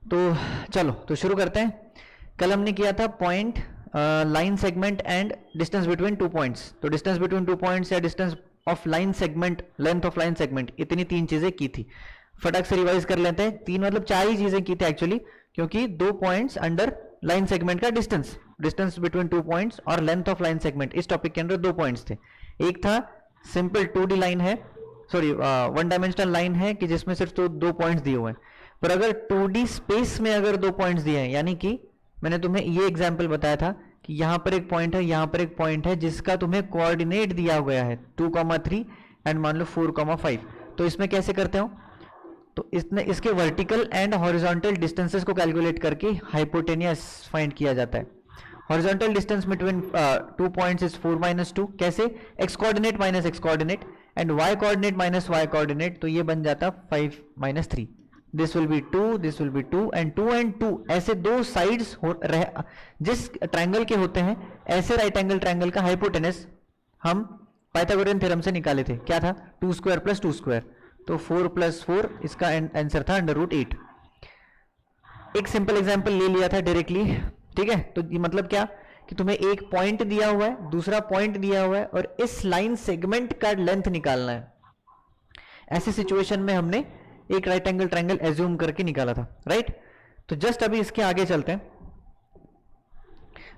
तो चलो तो शुरू करते हैं। कल हमने किया था point, line segment and distance between two points. तो डिस्टेंस बिटवीन टू पॉइंट्स या distance of line segment, length of line segment, इतनी तीन चीजें की थी। फटाक से रिवाइज कर लेते हैं। तीन मतलब चार ही चीजें की थी एक्चुअली, क्योंकि दो पॉइंट्स अंडर लाइन सेगमेंट का distance, distance between two points और लेंथ ऑफ लाइन सेगमेंट, इस टॉपिक के अंदर दो पॉइंट्स थे। एक था सिंपल 2D लाइन है, सॉरी वन डायमेंशनल लाइन है कि जिसमें सिर्फ तो दो पॉइंट्स दिए हुए हैं। पर अगर 2D स्पेस में अगर दो पॉइंट्स दिए हैं, यानी कि मैंने तुम्हें ये एग्जांपल बताया था कि यहां पर एक पॉइंट है, यहां पर एक पॉइंट है जिसका तुम्हें कोऑर्डिनेट दिया गया है 2,3 एंड मान लो 4,5। तो इसमें कैसे करते हो, तो इसके वर्टिकल एंड हॉरिजॉन्टल डिस्टेंसेस को कैलकुलेट करके हाइपोटेनियस फाइंड किया जाता है। Horizontal distance between two points is 4 - 2, कैसे, X coordinate minus X coordinate and Y coordinate minus Y coordinate, तो ये बन जाता 5 - 3। This will be 2, this will be 2 and 2 ऐसे दो साइड्स जिस ट्रायंगल के होते हैं, ऐसे राइट एंगल ट्रायंगल का हाइपोटेनस हम पाइथागोरियन थ्योरम से निकाले थे। क्या था, 2² + 2²। तो 4 + 4 इसका आंसर था √8। एक सिंपल एग्जांपल ले लिया था डायरेक्टली, ठीक है। तो ये मतलब क्या कि तुम्हें एक पॉइंट दिया हुआ है, दूसरा पॉइंट दिया हुआ है और इस लाइन सेगमेंट का लेंथ निकालना है। ऐसी सिचुएशन में हमने एक राइट एंगल ट्रायंगल एज्यूम करके निकाला था, राइट। तो जस्ट अभी इसके आगे चलते हैं।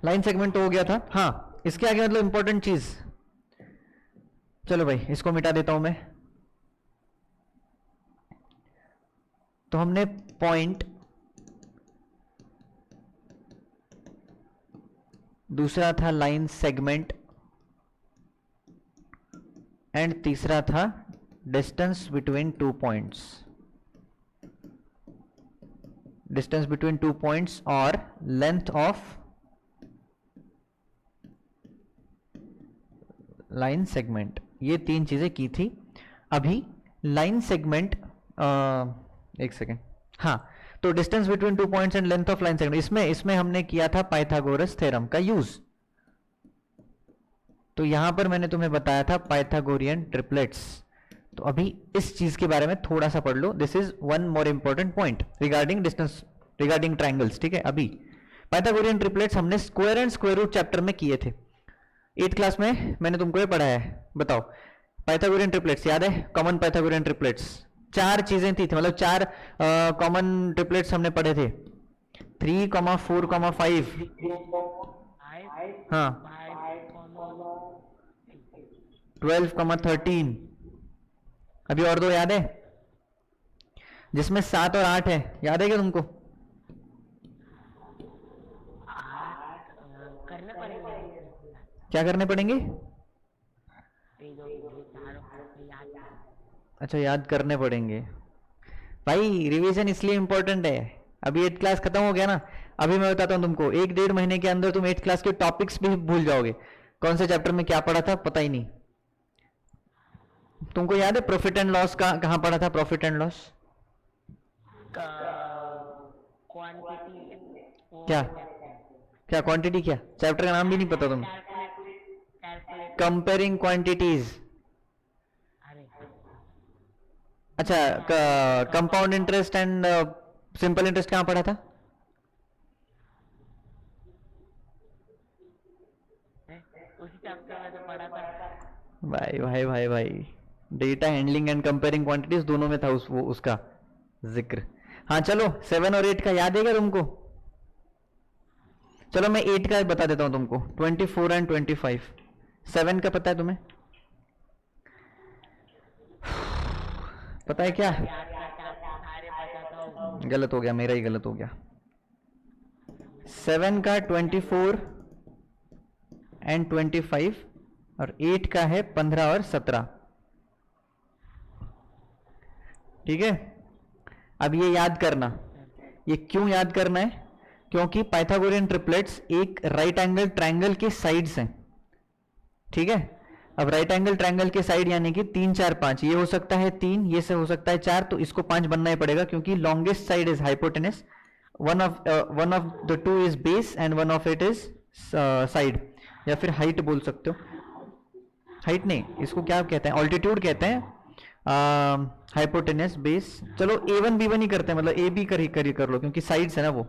लाइन सेगमेंट तो हो गया था, हाँ इसके आगे मतलब इंपॉर्टेंट चीज, चलो भाई इसको मिटा देता हूं मैं। तो हमने पॉइंट, दूसरा था लाइन सेगमेंट एंड तीसरा था distance between two points, distance between two points और लेंथ ऑफ लाइन सेगमेंट, ये तीन चीजें की थी। अभी लाइन सेगमेंट, एक सेकेंड, हाँ, तो distance between two points and length of line segment, इसमें हमने किया था पाइथागोरस थ्योरम का यूज। तो यहां पर मैंने तुम्हें बताया था पाइथागोरियन ट्रिपलेट्स। तो अभी इस चीज के बारे में थोड़ा सा पढ़ लो। This is one more important point regarding distance, regarding triangles, ठीक है। अभी पाइथागोरियन ट्रिपलेट्स हमने square and square root chapter में किए थे। 8th क्लास में मैंने तुमको ये पढ़ाया है। बताओ, पाइथागोरियन ट्रिपलेट्स याद है? कॉमन पाइथागोरियन ट्रिपलेट्स, चार चीजें थी, मतलब चार कॉमन ट्रिपलेट्स हमने पढ़े थे। 3, 4, 5, हाँ 12, 13। अभी और दो याद है, जिसमें 7 और 8 है, याद है क्या तुमको? करने पड़ेंगे। क्या करने पड़ेंगे? अच्छा, याद करने पड़ेंगे। भाई रिवीजन इसलिए इंपॉर्टेंट है। अभी 8th क्लास खत्म हो गया ना, अभी मैं बताता हूँ तुमको, 1-1.5 महीने के अंदर तुम 8th क्लास के टॉपिक्स भी भूल जाओगे। कौन से चैप्टर में क्या पढ़ा था पता ही नहीं। तुमको याद है प्रॉफिट एंड लॉस कहाँ पढ़ा था? प्रॉफिट एंड लॉस क्या क्या क्वांटिटी, क्या चैप्टर का नाम भी नहीं पता तुम्हें? Comparing quantities. अच्छा, compound interest and simple interest कहाँ पढ़ा था? उसी चैप्टर में तो पढ़ा था। भाई भाई भाई भाई, data handling and comparing quantities दोनों में था उसका जिक्र। हाँ चलो, 7 और 8 का याद है क्या तुमको? चलो मैं 8 का बता देता हूं तुमको, 24 एंड 25। 7 का पता है तुम्हें? पता है क्या? गलत हो गया, मेरा ही गलत हो गया। 7 का 24 एंड 25 और 8 का है 15 और 17, ठीक है। अब ये याद करना, ये क्यों याद करना है? क्योंकि पाइथागोरियन ट्रिपलेट्स एक राइट एंगल ट्रायंगल के साइड्स हैं, ठीक है। अब राइट एंगल ट्रायंगल के साइड यानी कि 3, 4, 5, ये हो सकता है 3, ये से हो सकता है 4, तो इसको 5 बनना ही पड़ेगा, क्योंकि longest side is hypotenuse, one of the two is base and one of it is side, या फिर हाइट बोल सकते हो। हाइट नहीं, इसको क्या कहते हैं? ऑल्टीट्यूड कहते हैं। हाइपोटेनस बेस, चलो A1 B1 ही करते हैं, मतलब A B कर लो क्योंकि साइड्स है ना वो,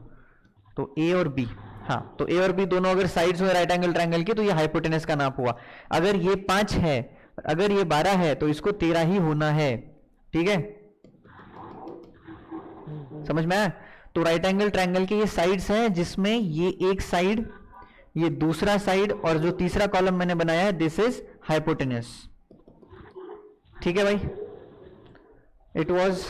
तो A और B, हाँ तो A और B दोनों अगर साइड्स हो राइट एंगल ट्रायंगल के तो ये हाइपोटेनस का नाप हुआ। अगर ये 5 है, अगर ये 12 है तो इसको 13 ही होना है, ठीक है, समझ में आया? तो राइट एंगल ट्रायंगल के ये साइड्स हैं जिसमें ये एक साइड, ये दूसरा साइड और जो तीसरा कॉलम मैंने बनाया है दिस इज हाइपोटेनस, ठीक है भाई, इट वॉज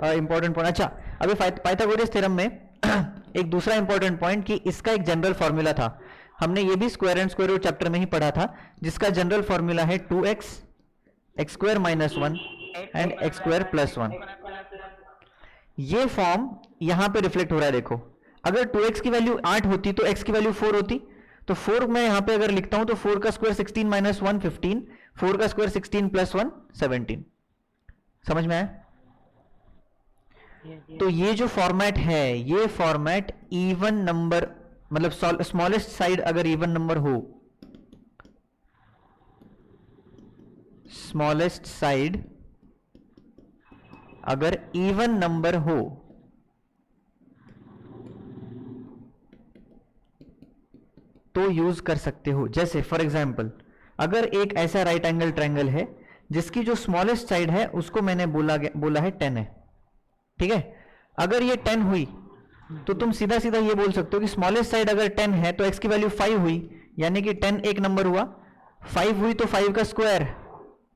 इंपॉर्टेंट पॉइंट। अच्छा अभी पाइथागोरस थ्योरम में एक दूसरा इंपॉर्टेंट पॉइंट कि इसका एक जनरल फॉर्मूला था, हमने ये भी square and square root chapter में ही पढ़ा था, जिसका जनरल फॉर्मूला है 2x x square minus 1 and x square plus 1। ये फॉर्म यहां पे रिफ्लेक्ट हो रहा है, देखो अगर 2x की वैल्यू 8 होती तो x की वैल्यू 4 होती, तो 4 मैं यहां पे अगर लिखता हूं तो 4 का स्क्वायर 16 माइनस 1 15, 4 का स्क्वायर 16 प्लस 1 17, समझ में आया? तो ये जो फॉर्मेट है, ये फॉर्मेट इवन नंबर, मतलब स्मॉलेस्ट साइड अगर इवन नंबर हो, स्मॉलेस्ट साइड अगर इवन नंबर हो तो यूज कर सकते हो। जैसे फॉर एग्जांपल अगर एक ऐसा राइट एंगल ट्रायंगल है जिसकी जो स्मॉलेस्ट साइड है उसको मैंने बोला है 10 है, ठीक है, अगर ये 10 हुई तो तुम सीधा सीधा ये बोल सकते हो कि स्मॉलेस्ट साइड अगर 10 है तो x की वैल्यू 5 हुई, यानी कि 10 एक नंबर हुआ, 5 हुई तो 5 का स्क्वायर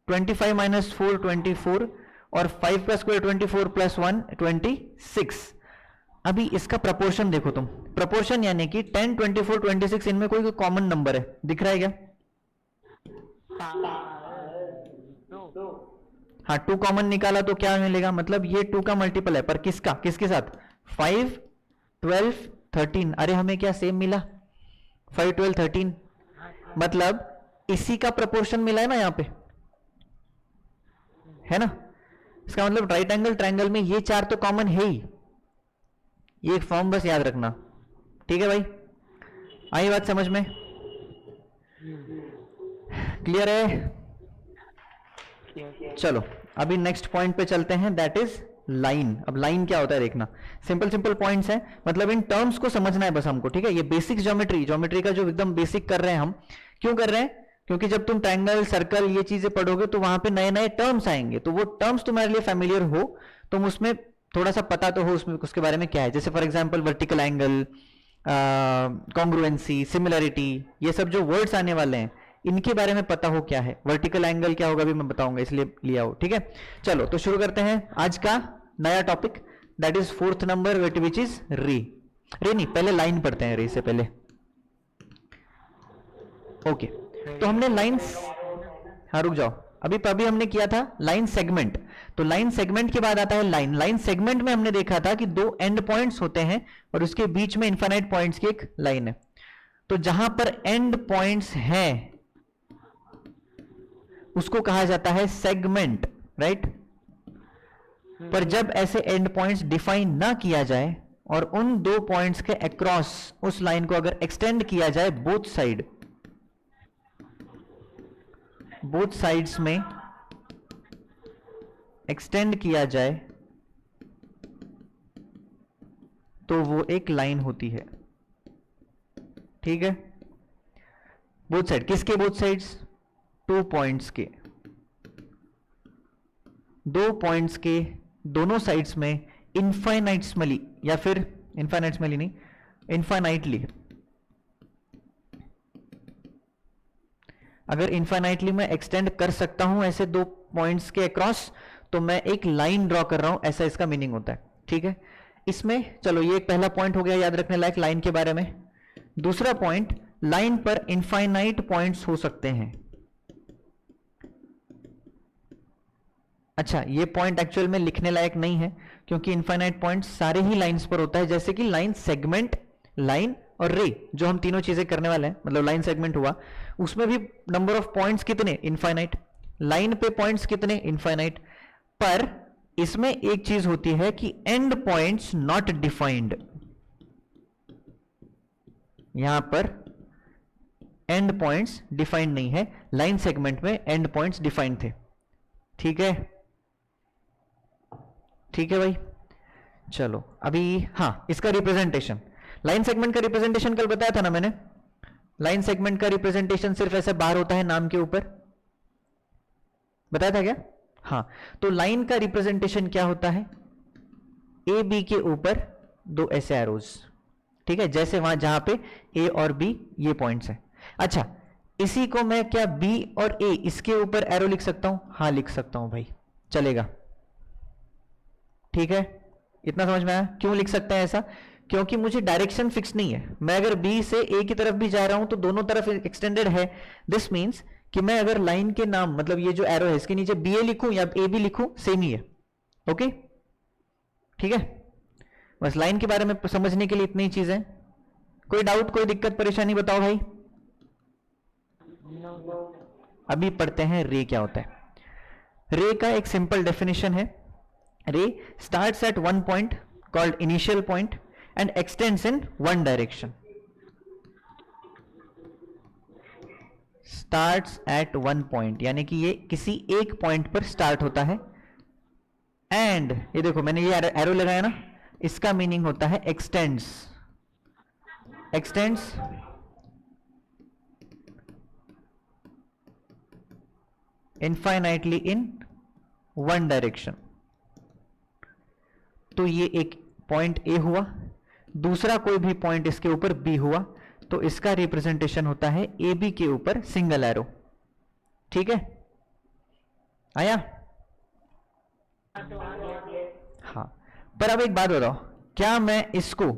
25 माइनस 4 24, और 5 का स्क्वायर 24 प्लस 1 26। अभी इसका प्रपोर्शन देखो तुम, प्रपोर्शन यानी कि 10 24 26 इनमें कोई कॉमन नंबर है, दिख रहा है क्या? हाँ 2 कॉमन निकाला तो क्या मिलेगा, मतलब ये 2 का मल्टीपल है, पर किसका, किसके साथ? 5 12 13, अरे हमें क्या सेम मिला 5 12 13, मतलब इसी का प्रपोर्शन मिला है ना यहाँ पे, है ना? इसका मतलब राइट एंगल ट्रायंगल में ये 4 तो कॉमन है ही, ये एक फॉर्म बस याद रखना, ठीक है भाई? आई बात समझ में? क्लियर है? चलो अभी नेक्स्ट पॉइंट पे चलते हैं, दैट इज लाइन। अब लाइन क्या होता है देखना, सिंपल सिंपल पॉइंट्स हैं, मतलब इन टर्म्स को समझना है बस हमको, ठीक है? ये बेसिक ज्योमेट्री का जो एकदम बेसिक कर रहे हैं हम, क्यों कर रहे हैं? क्योंकि जब तुम ट्रायंगल सर्कल ये चीजें पढ़ोगे तो वहां पे नए नए टर्म्स आएंगे, तो वो टर्म्स तुम्हारे लिए फैमिलियर हो, तुम उसमें थोड़ा सा पता तो हो उसमें उसके बारे में क्या है। जैसे for example vertical angle, congruency, similarity, ये सब जो वर्ड्स आने वाले हैं इनके बारे में पता हो क्या है, वर्टिकल एंगल क्या होगा भी मैं बताऊंगा, इसलिए लिया हो, ठीक है? चलो तो शुरू करते हैं आज का नया topic, that is 4th number which is रे। रे नहीं, पहले लाइन पढ़ते हैं रे से पहले, ओके? तो हमने लाइंस, हाँ रुक जाओ, अभी हमने किया था लाइन सेगमेंट, तो लाइन सेगमेंट के बाद आता है लाइन। लाइन सेगमेंट में हमने देखा था कि 2 एंड पॉइंट्स होते हैं और उसके बीच में इनफाइनाइट पॉइंट्स की एक लाइन है, तो जहां पर एंड पॉइंट्स हैं उसको कहा जाता है सेगमेंट, राइट? पर जब ऐसे एंड पॉइंट्स डिफाइन ना किया जाए और उन 2 पॉइंट्स के अक्रॉस उस लाइन को अगर एक्सटेंड किया जाए बोथ साइड्स में एक्सटेंड किया जाए तो वो एक लाइन होती है, ठीक है? बोथ साइड, किसके बोथ साइड्स? 2 पॉइंट्स के, 2 पॉइंट्स के दोनों साइड्स में इनफाइनाइटली, या फिर इनफाइनाइटली नहीं, इनफाइनाइटली, अगर इनफाइनाइटली मैं एक्सटेंड कर सकता हूं ऐसे 2 पॉइंट्स के अक्रॉस तो मैं एक लाइन ड्रॉ कर रहा हूं, ऐसा इसका मीनिंग होता है, ठीक है? इसमें चलो ये एक पहला पॉइंट हो गया याद रखने लायक लाइन के बारे में। दूसरा पॉइंट, लाइन पर इनफाइनाइट पॉइंट्स हो सकते हैं। अच्छा ये पॉइंट एक्चुअल में लिखने लायक नहीं है क्योंकि इनफाइनाइट पॉइंट सारे ही लाइंस पर होता है, जैसे कि लाइन सेगमेंट, लाइन और रे, जो हम तीनों चीजें करने वाले हैं, मतलब लाइन सेगमेंट हुआ उसमें भी नंबर ऑफ पॉइंट्स कितने? इनफाइनाइट। लाइन पे पॉइंट्स कितने? इनफाइनाइट। पर इसमें एक चीज होती है कि एंड पॉइंट्स नॉट डिफाइंड, यहां पर एंड पॉइंट्स डिफाइंड नहीं है, लाइन सेगमेंट में एंड पॉइंट्स डिफाइंड थे, ठीक है? ठीक है भाई, चलो अभी हाँ इसका रिप्रेजेंटेशन, लाइन सेगमेंट का रिप्रेजेंटेशन कल बताया था ना मैंने। लाइन सेगमेंट का रिप्रेजेंटेशन सिर्फ ऐसे बाहर होता है नाम के ऊपर, बताया था क्या? हाँ, तो लाइन का रिप्रेजेंटेशन क्या होता है, ए बी के ऊपर दो ऐसे एरोज, ठीक है, जैसे वहां जहां पे ए और बी ये पॉइंट्स है। अच्छा, इसी को मैं क्या बी और ए इसके ऊपर एरो लिख सकता हूं? हाँ लिख सकता हूं भाई, चलेगा, ठीक है, इतना समझ में आया? क्यों लिख सकते हैं ऐसा? क्योंकि मुझे डायरेक्शन फिक्स नहीं है, मैं अगर बी से ए की तरफ भी जा रहा हूं तो दोनों तरफ एक्सटेंडेड है। दिस मीन्स कि मैं अगर लाइन के नाम, मतलब ये जो एरो है इसके नीचे बी ए लिखूं या ए बी लिखूं, सेम ही है। ओके, ठीक है, बस लाइन के बारे में समझने के लिए इतनी चीजें। कोई डाउट, कोई दिक्कत परेशानी बताओ भाई। अभी पढ़ते हैं रे क्या होता है। रे का एक सिंपल डेफिनेशन है, रे starts at one point called initial point and x tends in one direction. Starts at one point यानी कि ये किसी एक पॉइंट पर स्टार्ट होता है, एंड ये देखो मैंने ये एरो लगाया ना, इसका मीनिंग होता है x tends, x tends infinitely in one direction. तो ये एक पॉइंट ए हुआ, दूसरा कोई भी पॉइंट इसके ऊपर बी हुआ, तो इसका रिप्रेजेंटेशन होता है ए बी के ऊपर सिंगल एरो। ठीक है, आया? हाँ, पर अब एक बात बताओ, क्या मैं इसको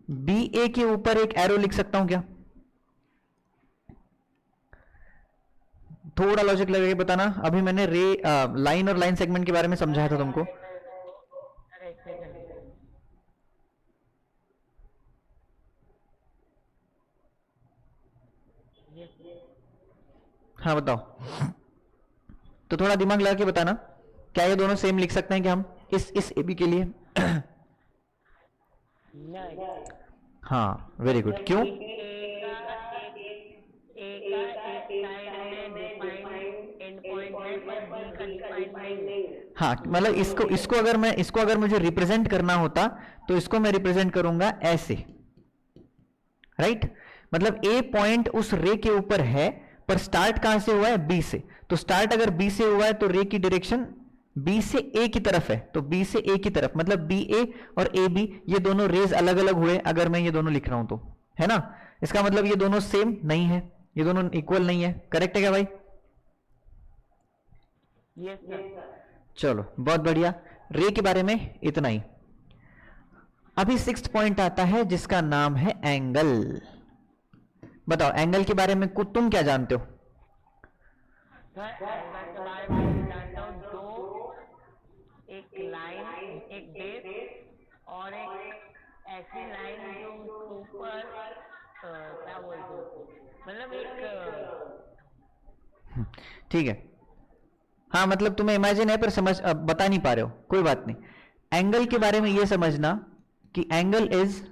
बी ए के ऊपर एक एरो लिख सकता हूं क्या? थोड़ा लॉजिक लगा के बताना। अभी मैंने रे लाइन और लाइन सेगमेंट के बारे में समझाया था तुमको। हाँ बताओ, तो थोड़ा दिमाग लगा के बताना, क्या ये दोनों सेम लिख सकते हैं क्या हम इस ए बी के लिए? हाँ, वेरी गुड। क्यों? हाँ, मतलब इसको अगर मुझे रिप्रेजेंट करना होता तो इसको मैं रिप्रेजेंट करूंगा ऐसे, राइट? मतलब ए पॉइंट उस रे के ऊपर है, पर स्टार्ट कहां से हुआ है? बी से। तो स्टार्ट अगर बी से हुआ है तो रे की डायरेक्शन बी से ए की तरफ है, तो बी से ए की तरफ, मतलब बी ए और ए बी ये दोनों रेज अलग अलग हुए अगर मैं ये दोनों लिख रहा हूं तो, है ना? इसका मतलब ये दोनों सेम नहीं है, ये दोनों इक्वल नहीं है। करेक्ट है क्या भाई? Yes sir. चलो बहुत बढ़िया, रे के बारे में इतना ही। अभी सिक्स्थ पॉइंट आता है जिसका नाम है एंगल। बताओ एंगल के बारे में कुछ तुम क्या जानते हो? सर एंगल के बारे में जानता हूँ, दो एक लाइन, एक बेस और एक ऐसी लाइन जो ऊपर क्या बोलते हो, मतलब एक ठीक है, हाँ मतलब तुम्हें इमेजिन है पर समझ अब बता नहीं पा रहे हो, कोई बात नहीं। एंगल के बारे में यह समझना कि angle is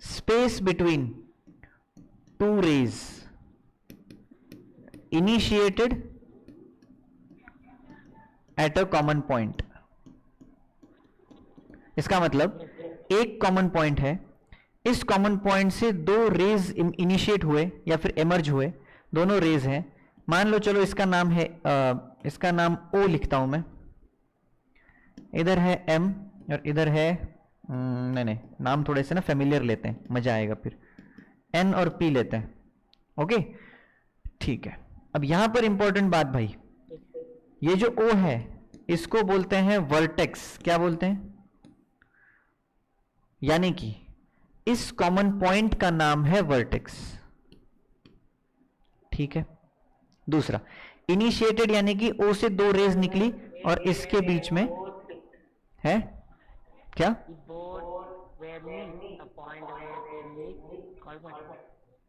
space between two rays initiated at a common point. इसका मतलब एक कॉमन पॉइंट है, इस कॉमन पॉइंट से दो रेज इनिशिएट हुए या फिर एमर्ज हुए, दोनों रेज हैं। मान लो चलो इसका नाम है इसका नाम O लिखता हूं मैं, इधर है M और इधर है नहीं नाम थोड़े से ना फेमिलियर लेते हैं, मजा आएगा फिर। N और P लेते हैं। ओके ठीक है, अब यहां पर इंपॉर्टेंट बात भाई, ये जो O है इसको बोलते हैं वर्टेक्स। क्या बोलते हैं? यानी कि इस कॉमन पॉइंट का नाम है वर्टेक्स। ठीक है, दूसरा इनिशिएटेड यानी कि O से दो रेज निकली और इसके बीच में है क्या?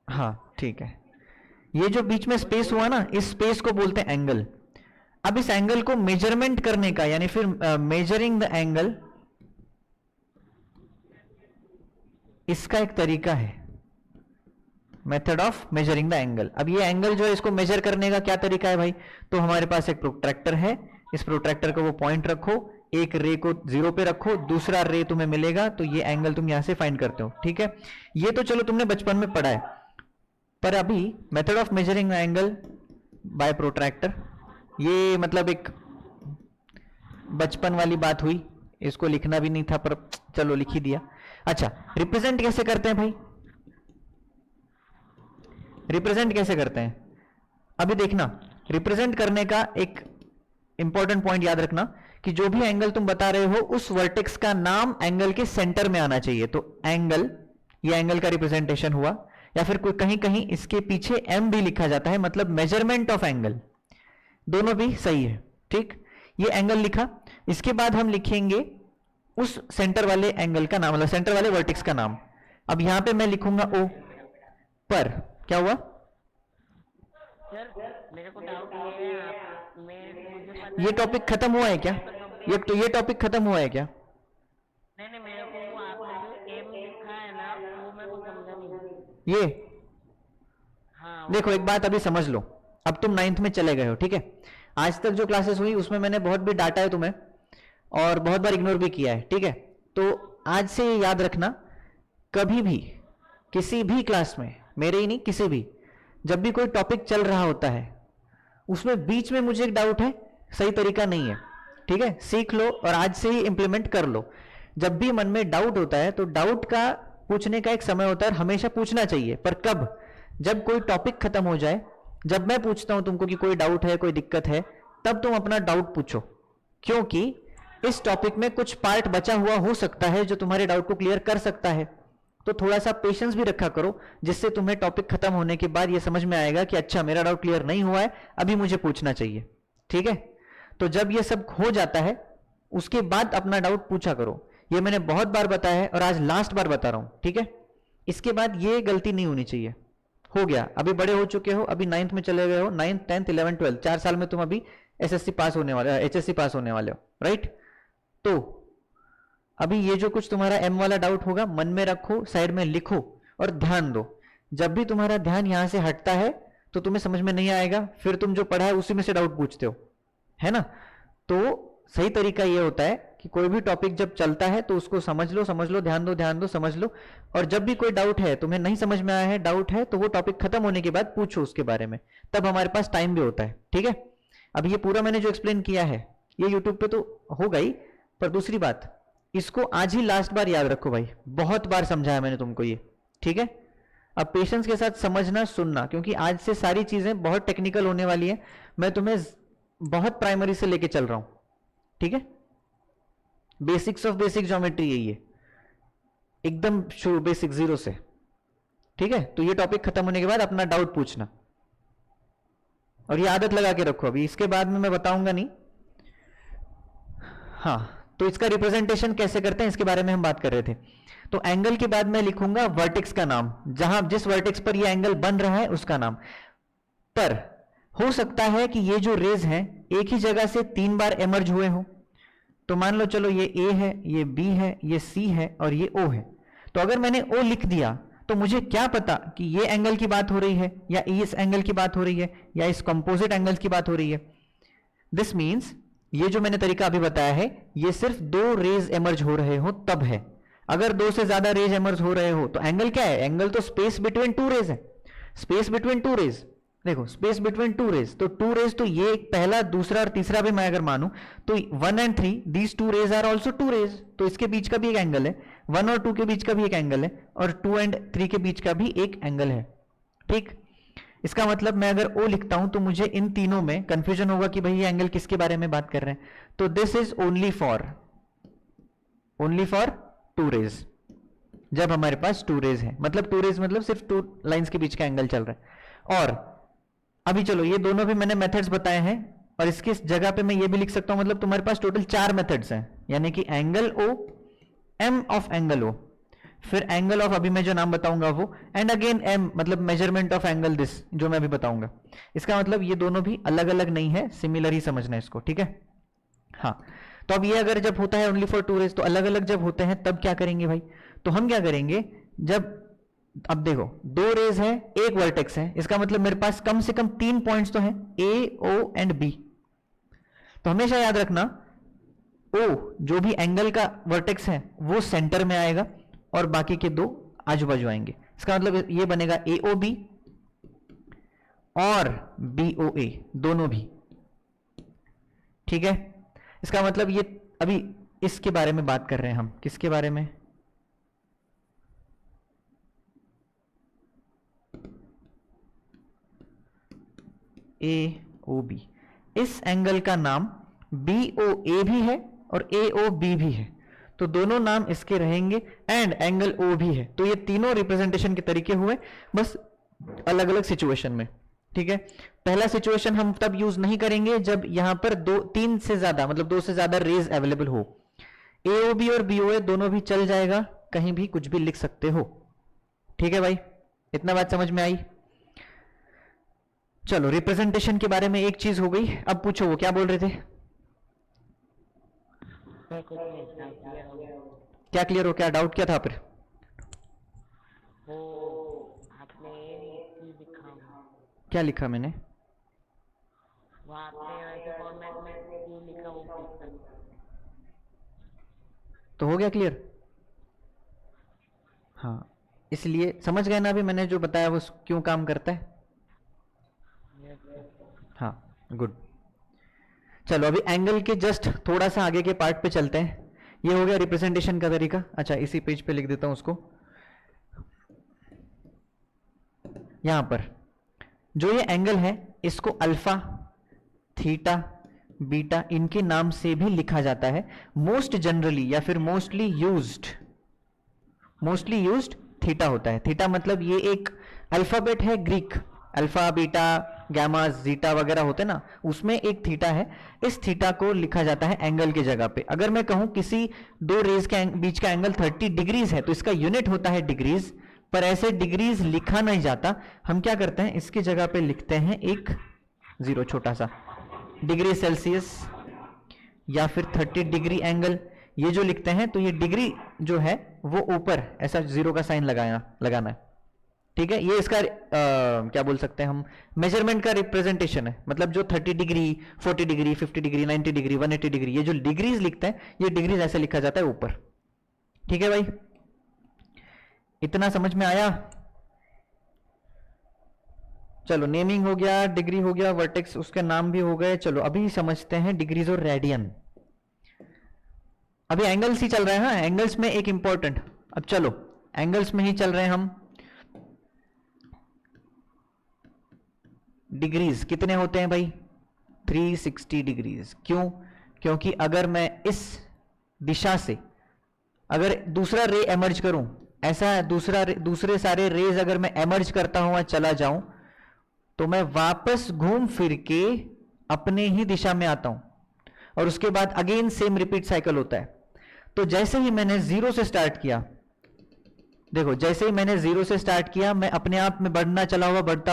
हाँ ठीक है, ये जो बीच में स्पेस हुआ ना, इस स्पेस को बोलते हैं एंगल। अब इस एंगल को मेजरमेंट करने का यानी फिर मेजरिंग द एंगल, इसका एक तरीका है, method of measuring the angle. अब ये एंगल जो है इसको मेजर करने का क्या तरीका है भाई? तो हमारे पास एक प्रोट्रैक्टर है, इस प्रोट्रैक्टर को वो पॉइंट रखो, एक रे को 0 पे रखो, दूसरा रे तुम्हें मिलेगा, तो ये एंगल तुम यहां से फाइंड करते हो, ठीक है। ये तो चलो तुमने बचपन में पढ़ा है, पर अभी method of measuring angle by protractor, ये मतलब एक बचपन वाली बात हुई, इसको लिखना भी नहीं था पर चलो लिख ही दिया। अच्छा, रिप्रेजेंट कैसे करते हैं भाई, रिप्रेजेंट कैसे करते हैं? अभी देखना, रिप्रेजेंट करने का एक इंपॉर्टेंट पॉइंट याद रखना कि जो भी एंगल तुम बता रहे हो उस वर्टेक्स का नाम एंगल के सेंटर में आना चाहिए। तो एंगल, ये एंगल का रिप्रेजेंटेशन हुआ, या फिर कोई कहीं कहीं इसके पीछे एम भी लिखा जाता है, मतलब मेजरमेंट ऑफ एंगल, दोनों भी सही है, ठीक। ये एंगल लिखा, इसके बाद हम लिखेंगे उस सेंटर वाले एंगल का नाम, मतलब सेंटर वाले वर्टेक्स का नाम। अब यहां पे मैं लिखूंगा ओ, पर क्या हुआ? सर मेरे को डाउट ये है, आप मुझे पता ये टॉपिक खत्म हुआ है क्या? ये टॉपिक खत्म हुआ है क्या? नहीं मेरे को वो आपने जो एम लिखा है ना वो मेरे को समझा नहीं। ये हाँ देखो, एक बात अभी समझ लो, अब तुम 9th में चले गए हो, ठीक है। आज तक जो क्लासेस हुई उसमें मैंने बहुत भी डांटा है तुम्हें और बहुत बार इग्नोर भी किया है, ठीक है। तो आज से ये याद रखना, कभी भी किसी भी क्लास में, मेरे ही नहीं किसी भी, जब भी कोई टॉपिक चल रहा होता है उसमें बीच में मुझे एक डाउट है, सही तरीका नहीं है, ठीक है। सीख लो और आज से ही इंप्लीमेंट कर लो। जब भी मन में डाउट होता है तो डाउट का पूछने का एक समय होता है, हमेशा पूछना चाहिए, पर कब? जब कोई टॉपिक खत्म हो जाए, जब मैं पूछता हूं तुमको कि कोई डाउट है, कोई दिक्कत है, तब तुम अपना डाउट पूछो, क्योंकि इस टॉपिक में कुछ पार्ट बचा हुआ हो सकता है जो तुम्हारे डाउट को क्लियर कर सकता है। तो थोड़ा सा पेशेंस भी रखा करो, जिससे तुम्हें टॉपिक खत्म होने के बाद ये समझ में आएगा कि अच्छा मेरा डाउट क्लियर नहीं हुआ है, अभी मुझे पूछना चाहिए, ठीक है। तो जब ये सब हो जाता है उसके बाद अपना डाउट पूछा करो, ये मैंने बहुत बार बताया है और आज लास्ट बार बता रहा हूं, ठीक है। इसके बाद ये गलती नहीं होनी चाहिए। हो गया, अभी बड़े हो चुके हो, अभी 9th में चले गए हो, 9th 10th 11th 12th 4 साल में तुम अभी एसएससी पास होने वाले, एचएससी पास होने वाले हो, राइट। तो अभी ये जो कुछ तुम्हारा एम वाला डाउट होगा मन में रखो, साइड में लिखो और ध्यान दो। जब भी तुम्हारा ध्यान यहां से हटता है तो तुम्हें समझ में नहीं आएगा, फिर तुम जो पढ़ा है उसी में से डाउट पूछते हो, है ना। तो सही तरीका ये होता है कि कोई भी टॉपिक जब चलता है तो उसको समझ लो, ध्यान दो, समझ लो, और जब भी कोई डाउट है, तुम्हें नहीं समझ में आया है, डाउट है, तो वो टॉपिक खत्म होने के बाद पूछो उसके बारे में, तब हमारे पास टाइम भी होता है, ठीक है। अब ये पूरा मैंने जो एक्सप्लेन किया है ये यूट्यूब पे तो होगा ही, पर दूसरी बात, इसको आज ही लास्ट बार याद रखो भाई, बहुत बार समझाया मैंने तुमको ये, ठीक है। अब पेशेंस के साथ समझना, सुनना, क्योंकि आज से सारी चीजें बहुत टेक्निकल होने वाली है, मैं तुम्हें बहुत प्राइमरी से लेके चल रहा हूं, ठीक है। बेसिक्स ऑफ बेसिक ज्योमेट्री है ये, एकदम शुरू बेसिक 0 से, ठीक है। तो ये टॉपिक खत्म होने के बाद अपना डाउट पूछना, और ये आदत लगा के रखो, अभी इसके बाद में मैं बताऊंगा नहीं। हाँ, तो इसका रिप्रेजेंटेशन कैसे करते हैं इसके बारे में हम बात कर रहे थे। तो एंगल के बाद मैं लिखूंगा वर्टेक्स का नाम, जहां जिस वर्टेक्स पर ये एंगल बन रहा है उसका नाम। पर हो सकता है कि ये जो रेज हैं एक ही जगह से 3 बार एमर्ज हुए हो। तो मान लो चलो ये ए है, ये बी है, ये सी है और ये ओ है। तो अगर मैंने ओ लिख दिया तो मुझे क्या पता कि ये एंगल की बात हो रही है या इस एंगल की बात हो रही है या इस कंपोजिट एंगल की बात हो रही है। दिस मीन्स ये जो मैंने तरीका अभी बताया है ये सिर्फ 2 रेज एमर्ज हो रहे हो तब है। अगर 2 से ज्यादा रेज एमर्ज हो रहे हो तो एंगल क्या है? एंगल तो स्पेस बिटवीन 2 रेज है। स्पेस बिटवीन 2 रेज, देखो स्पेस बिटवीन 2 रेज, तो 2 रेज तो ये पहला, दूसरा और तीसरा भी मैं अगर मानूं तो 1 and 3 these 2 rays are also 2 rays, तो इसके बीच का भी एक एंगल है। 1 और 2 के बीच का भी एक एंगल है और 2 and 3 के बीच का भी एक एंगल है। ठीक, इसका मतलब मैं अगर O लिखता हूं तो मुझे इन तीनों में कंफ्यूजन होगा कि भाई ये एंगल किसके बारे में बात कर रहे हैं। तो this is only for 2 rays, जब हमारे पास 2 रेज है, मतलब 2 रेज मतलब सिर्फ 2 लाइंस के बीच का एंगल चल रहा है। और अभी चलो ये दोनों भी मैंने मेथड्स बताए हैं और इसकी जगह पे मैं ये भी लिख सकता हूं, मतलब तुम्हारे पास टोटल 4 मेथड्स हैं, यानी कि angle O, M of angle O, फिर एंगल ऑफ अभी मैं जो नाम बताऊंगा वो, एंड अगेन M मतलब मेजरमेंट ऑफ एंगल दिस जो मैं अभी बताऊंगा। इसका मतलब ये दोनों भी अलग अलग नहीं है, सिमिलर ही समझना है इसको, ठीक है। हाँ, तो अब ये अगर जब होता है ओनली फॉर 2 रेज, तो अलग अलग जब होते हैं तब क्या करेंगे भाई? तो हम क्या करेंगे, जब अब देखो 2 रेज है, एक वर्टेक्स है, इसका मतलब मेरे पास कम से कम 3 पॉइंट्स तो हैं, A, O एंड B। तो हमेशा याद रखना ओ जो भी एंगल का वर्टेक्स है वो सेंटर में आएगा और बाकी के दो आजू बाजू आएंगे। इसका मतलब ये बनेगा AOB और BOA दोनों भी। ठीक है, इसका मतलब ये अभी इसके बारे में बात कर रहे हैं हम। किसके बारे में? AOB। इस एंगल का नाम BOA भी है और AOB भी है, तो दोनों नाम इसके रहेंगे एंड एंगल O भी है। तो ये तीनों रिप्रेजेंटेशन के तरीके हुए, बस अलग अलग सिचुएशन में। ठीक है, पहला सिचुएशन हम तब यूज नहीं करेंगे जब यहां पर तीन से ज्यादा मतलब दो से ज्यादा रेज अवेलेबल हो। AOB और BOA दोनों भी चल जाएगा, कहीं भी कुछ भी लिख सकते हो। ठीक है भाई, इतना बात समझ में आई? चलो, रिप्रेजेंटेशन के बारे में एक चीज हो गई। अब पूछो, वो क्या बोल रहे थे? मैं कुछ नहीं था, क्लियर हो गया। क्या क्लियर हो? क्या डाउट क्या था फिर? वो आपने ये लिखा, क्या लिखा मैंने? वो आपने ऐसे फॉर्मेट में क्यों लिखा वो पूछता था। तो हो गया क्लियर? हाँ, इसलिए समझ गए ना अभी मैंने जो बताया वो क्यों काम करता है? हाँ, गुड। चलो, अभी एंगल के जस्ट थोड़ा सा आगे के पार्ट पे चलते हैं। ये हो गया रिप्रेजेंटेशन का तरीका। अच्छा, इसी पेज पे लिख देता हूं उसको। यहां पर जो ये एंगल है इसको अल्फा, थीटा, बीटा इनके नाम से भी लिखा जाता है। मोस्ट जनरली या फिर मोस्टली यूज्ड थीटा होता है। थीटा मतलब ये एक अल्फाबेट है Greek, alpha, beta, gamma, zeta वगैरह होते ना, उसमें एक थीटा है। इस थीटा को लिखा जाता है एंगल के जगह पे। अगर मैं कहूं किसी दो रेज के बीच का एंगल 30 डिग्रीज है तो इसका यूनिट होता है डिग्रीज, पर ऐसे डिग्रीज लिखा नहीं जाता। हम क्या करते हैं, इसकी जगह पे लिखते हैं एक जीरो छोटा सा, डिग्री सेल्सियस या फिर 30 डिग्री एंगल। ये जो लिखते हैं तो ये डिग्री जो है वो ऊपर ऐसा जीरो का साइन लगाना है। ठीक है, ये इसका क्या बोल सकते हैं हम, मेजरमेंट का रिप्रेजेंटेशन है। मतलब जो 30 degree, 40 degree, 50 degree, 90 degree, 180 degree, ये जो डिग्रीज लिखते हैं ये डिग्रीज ऐसे लिखा जाता है ऊपर। ठीक है भाई, इतना समझ में आया? चलो, नेमिंग हो गया, डिग्री हो गया, वर्टेक्स उसके नाम भी हो गए। चलो अभी समझते हैं डिग्रीज और रेडियन। अभी एंगल्स ही चल रहे हैं। हाँ, एंगल्स में एक इंपॉर्टेंट, अब चलो एंगल्स में ही चल रहे हैं हम। डिग्रीज कितने होते हैं भाई? 360 डिग्रीज। क्यों? क्योंकि अगर मैं इस दिशा से अगर दूसरा रे एमर्ज करूं, ऐसा दूसरे सारे रेज अगर मैं एमर्ज करता हुआ चला जाऊं तो मैं वापस घूम फिर के अपने ही दिशा में आता हूं और उसके बाद अगेन सेम रिपीट साइकिल होता है। तो जैसे ही मैंने जीरो से स्टार्ट किया, देखो जैसे ही मैंने जीरो से स्टार्ट किया मैं अपने आप में बढ़ना चला हुआ, बढ़ता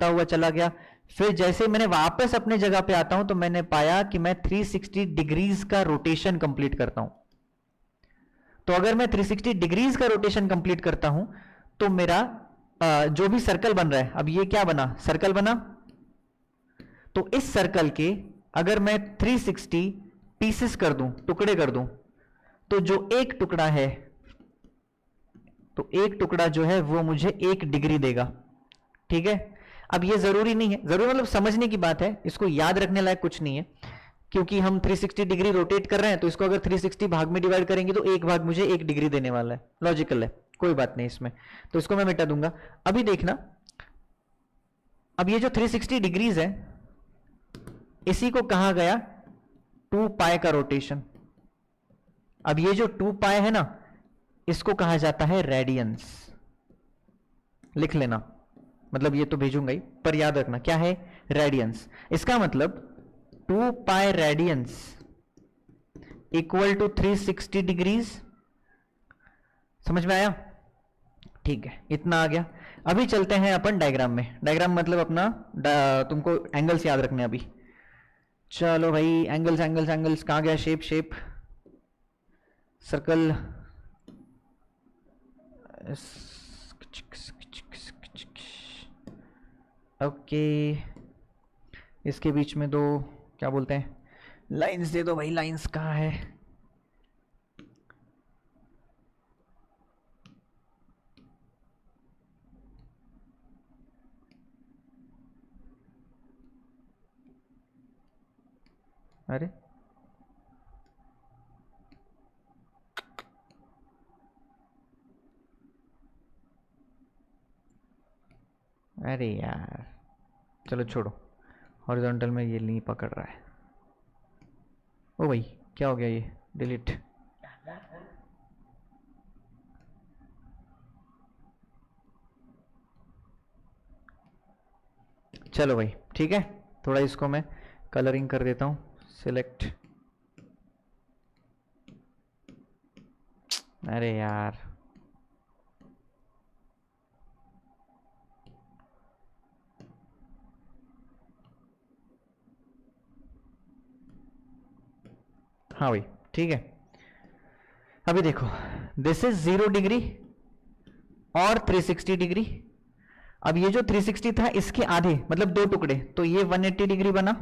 हुआ चला गया। फिर जैसे ही मैंने वापस अपने जगह पे आता हूं तो मैंने पाया कि मैं 360 डिग्रीज का रोटेशन कंप्लीट करता हूं। तो अगर मैं 360 डिग्रीज का रोटेशन कंप्लीट करता हूं तो मेरा जो भी सर्कल बन रहा है, अब ये क्या बना, सर्कल बना। तो इस सर्कल के अगर मैं 360 पीसेस कर दूं, टुकड़े कर दूं, तो जो एक टुकड़ा है, तो एक टुकड़ा जो है वो मुझे 1 डिग्री देगा। ठीक है, अब ये जरूरी नहीं है, जरूर मतलब समझने की बात है, इसको याद रखने लायक कुछ नहीं है। क्योंकि हम 360 डिग्री रोटेट कर रहे हैं तो इसको अगर 360 भाग में डिवाइड करेंगे तो एक भाग मुझे 1 डिग्री देने वाला है। लॉजिकल है, कोई बात नहीं इसमें, तो इसको मैं मिटा दूंगा। अभी देखना, अब ये जो 360 डिग्रीज है इसी को कहा गया 2 पाई का रोटेशन। अब ये जो 2 पाई है ना, इसको कहा जाता है रेडियंस। लिख लेना, मतलब ये तो भेजूंगा ही, पर याद रखना क्या है, रेडियंस। इसका मतलब 2 pi radians equal to 360 degrees. समझ में आया? ठीक है, इतना आ गया। अभी चलते हैं अपन डायग्राम में। डायग्राम मतलब अपना तुमको एंगल्स याद रखने अभी। चलो भाई, एंगल्स एंगल्स एंगल्स कहाँ गया? शेप सर्कल, ओके, इसके बीच में दो क्या बोलते हैं, लाइंस दे दो भाई, लाइंस कहाँ है? अरे अरे यार, चलो छोड़ो, हॉरिजॉन्टल में ये नहीं पकड़ रहा है। ओ भाई, क्या हो गया ये? डिलीट। चलो भाई ठीक है, थोड़ा इसको मैं कलरिंग कर देता हूँ। सिलेक्ट। अरे यार, हाँ भाई ठीक है। अभी देखो, दिस इज 0 डिग्री और 360 डिग्री। अब ये जो 360 था इसके आधे मतलब दो टुकड़े, तो ये 180 डिग्री बना।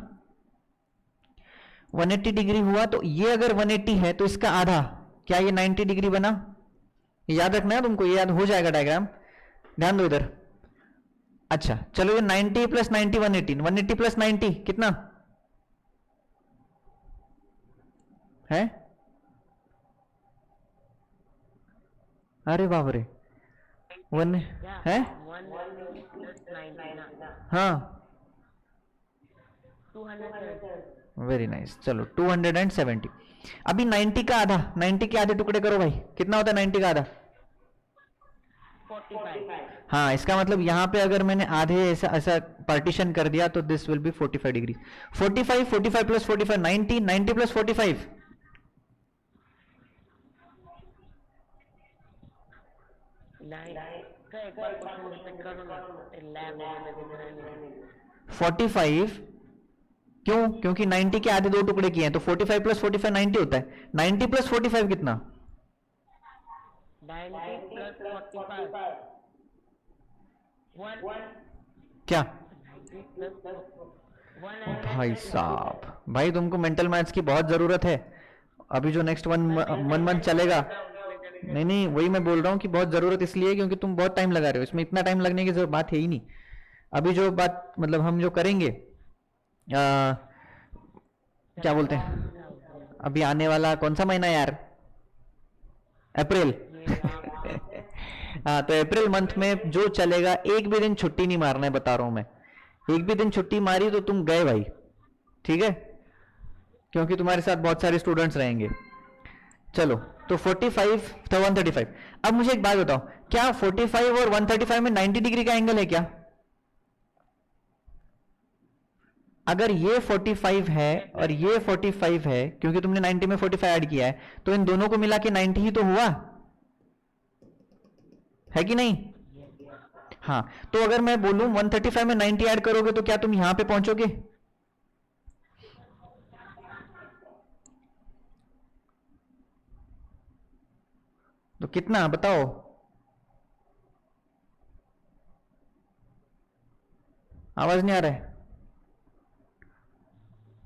180 डिग्री हुआ, तो ये अगर 180 है तो इसका आधा, क्या ये 90 डिग्री बना? याद रखना है तुमको, ये याद हो जाएगा डायग्राम, ध्यान दो इधर। अच्छा चलो, ये 90 प्लस 90 180, 180 प्लस 90 कितना है? अरे बाप रे, वन है? 180 plus 90 ना, हाँ 270। वेरी नाइस, चलो 270। अभी 90 का आधा, 90 के आधे टुकड़े करो भाई, कितना होता है 90 का आधा? 45। हाँ, इसका मतलब यहाँ पे अगर मैंने आधे ऐसा ऐसा पार्टीशन कर दिया तो this will B 45 degree. 45, 45 plus 45 90, 90 plus 45 का एक बार क्वेश्चन रिपीट करो ना, लैब में दिख रहा नहीं। 45। क्यों? क्योंकि 90 के आधे दो टुकड़े किए हैं, तो 45 प्लस 45 90 होता है। 90 प्लस 45 कितना? 90 प्लस 45 1, क्या? 90 प्लस ओ भाई 180। साहब, भाई तुमको मेंटल मैथ्स की बहुत जरूरत है। अभी जो नेक्स्ट वन मंथ चलेगा, नहीं नहीं वही मैं बोल रहा हूँ कि बहुत जरूरत इसलिए है क्योंकि तुम बहुत टाइम लगा रहे हो इसमें, इतना टाइम लगने की जरूरत बात है ही नहीं। अभी जो बात मतलब हम जो करेंगे, क्या बोलते हैं, अभी आने वाला कौन सा महीना यार? अप्रैल। ये आप हाँ, तो अप्रैल मंथ में जो चलेगा, एक भी दिन छुट्टी नहीं मारना है, बता रहा हूं मैं। एक भी दिन छुट्टी मारी तो तुम गए भाई, ठीक है? क्योंकि तुम्हारे साथ बहुत सारे स्टूडेंट्स रहेंगे। चलो, तो 45 था 135। अब मुझे एक बात बताओ, क्या 45 और 135 में 90 डिग्री का एंगल है क्या? अगर ये 45 है और ये 45 है, क्योंकि तुमने 90 में 45 ऐड किया है, तो इन दोनों को मिला के 90 ही तो हुआ है कि नहीं? हाँ, तो अगर मैं बोलूं 135 में 90 ऐड करोगे तो क्या तुम यहां पे पहुंचोगे? तो कितना बताओ? आवाज नहीं आ रहा है?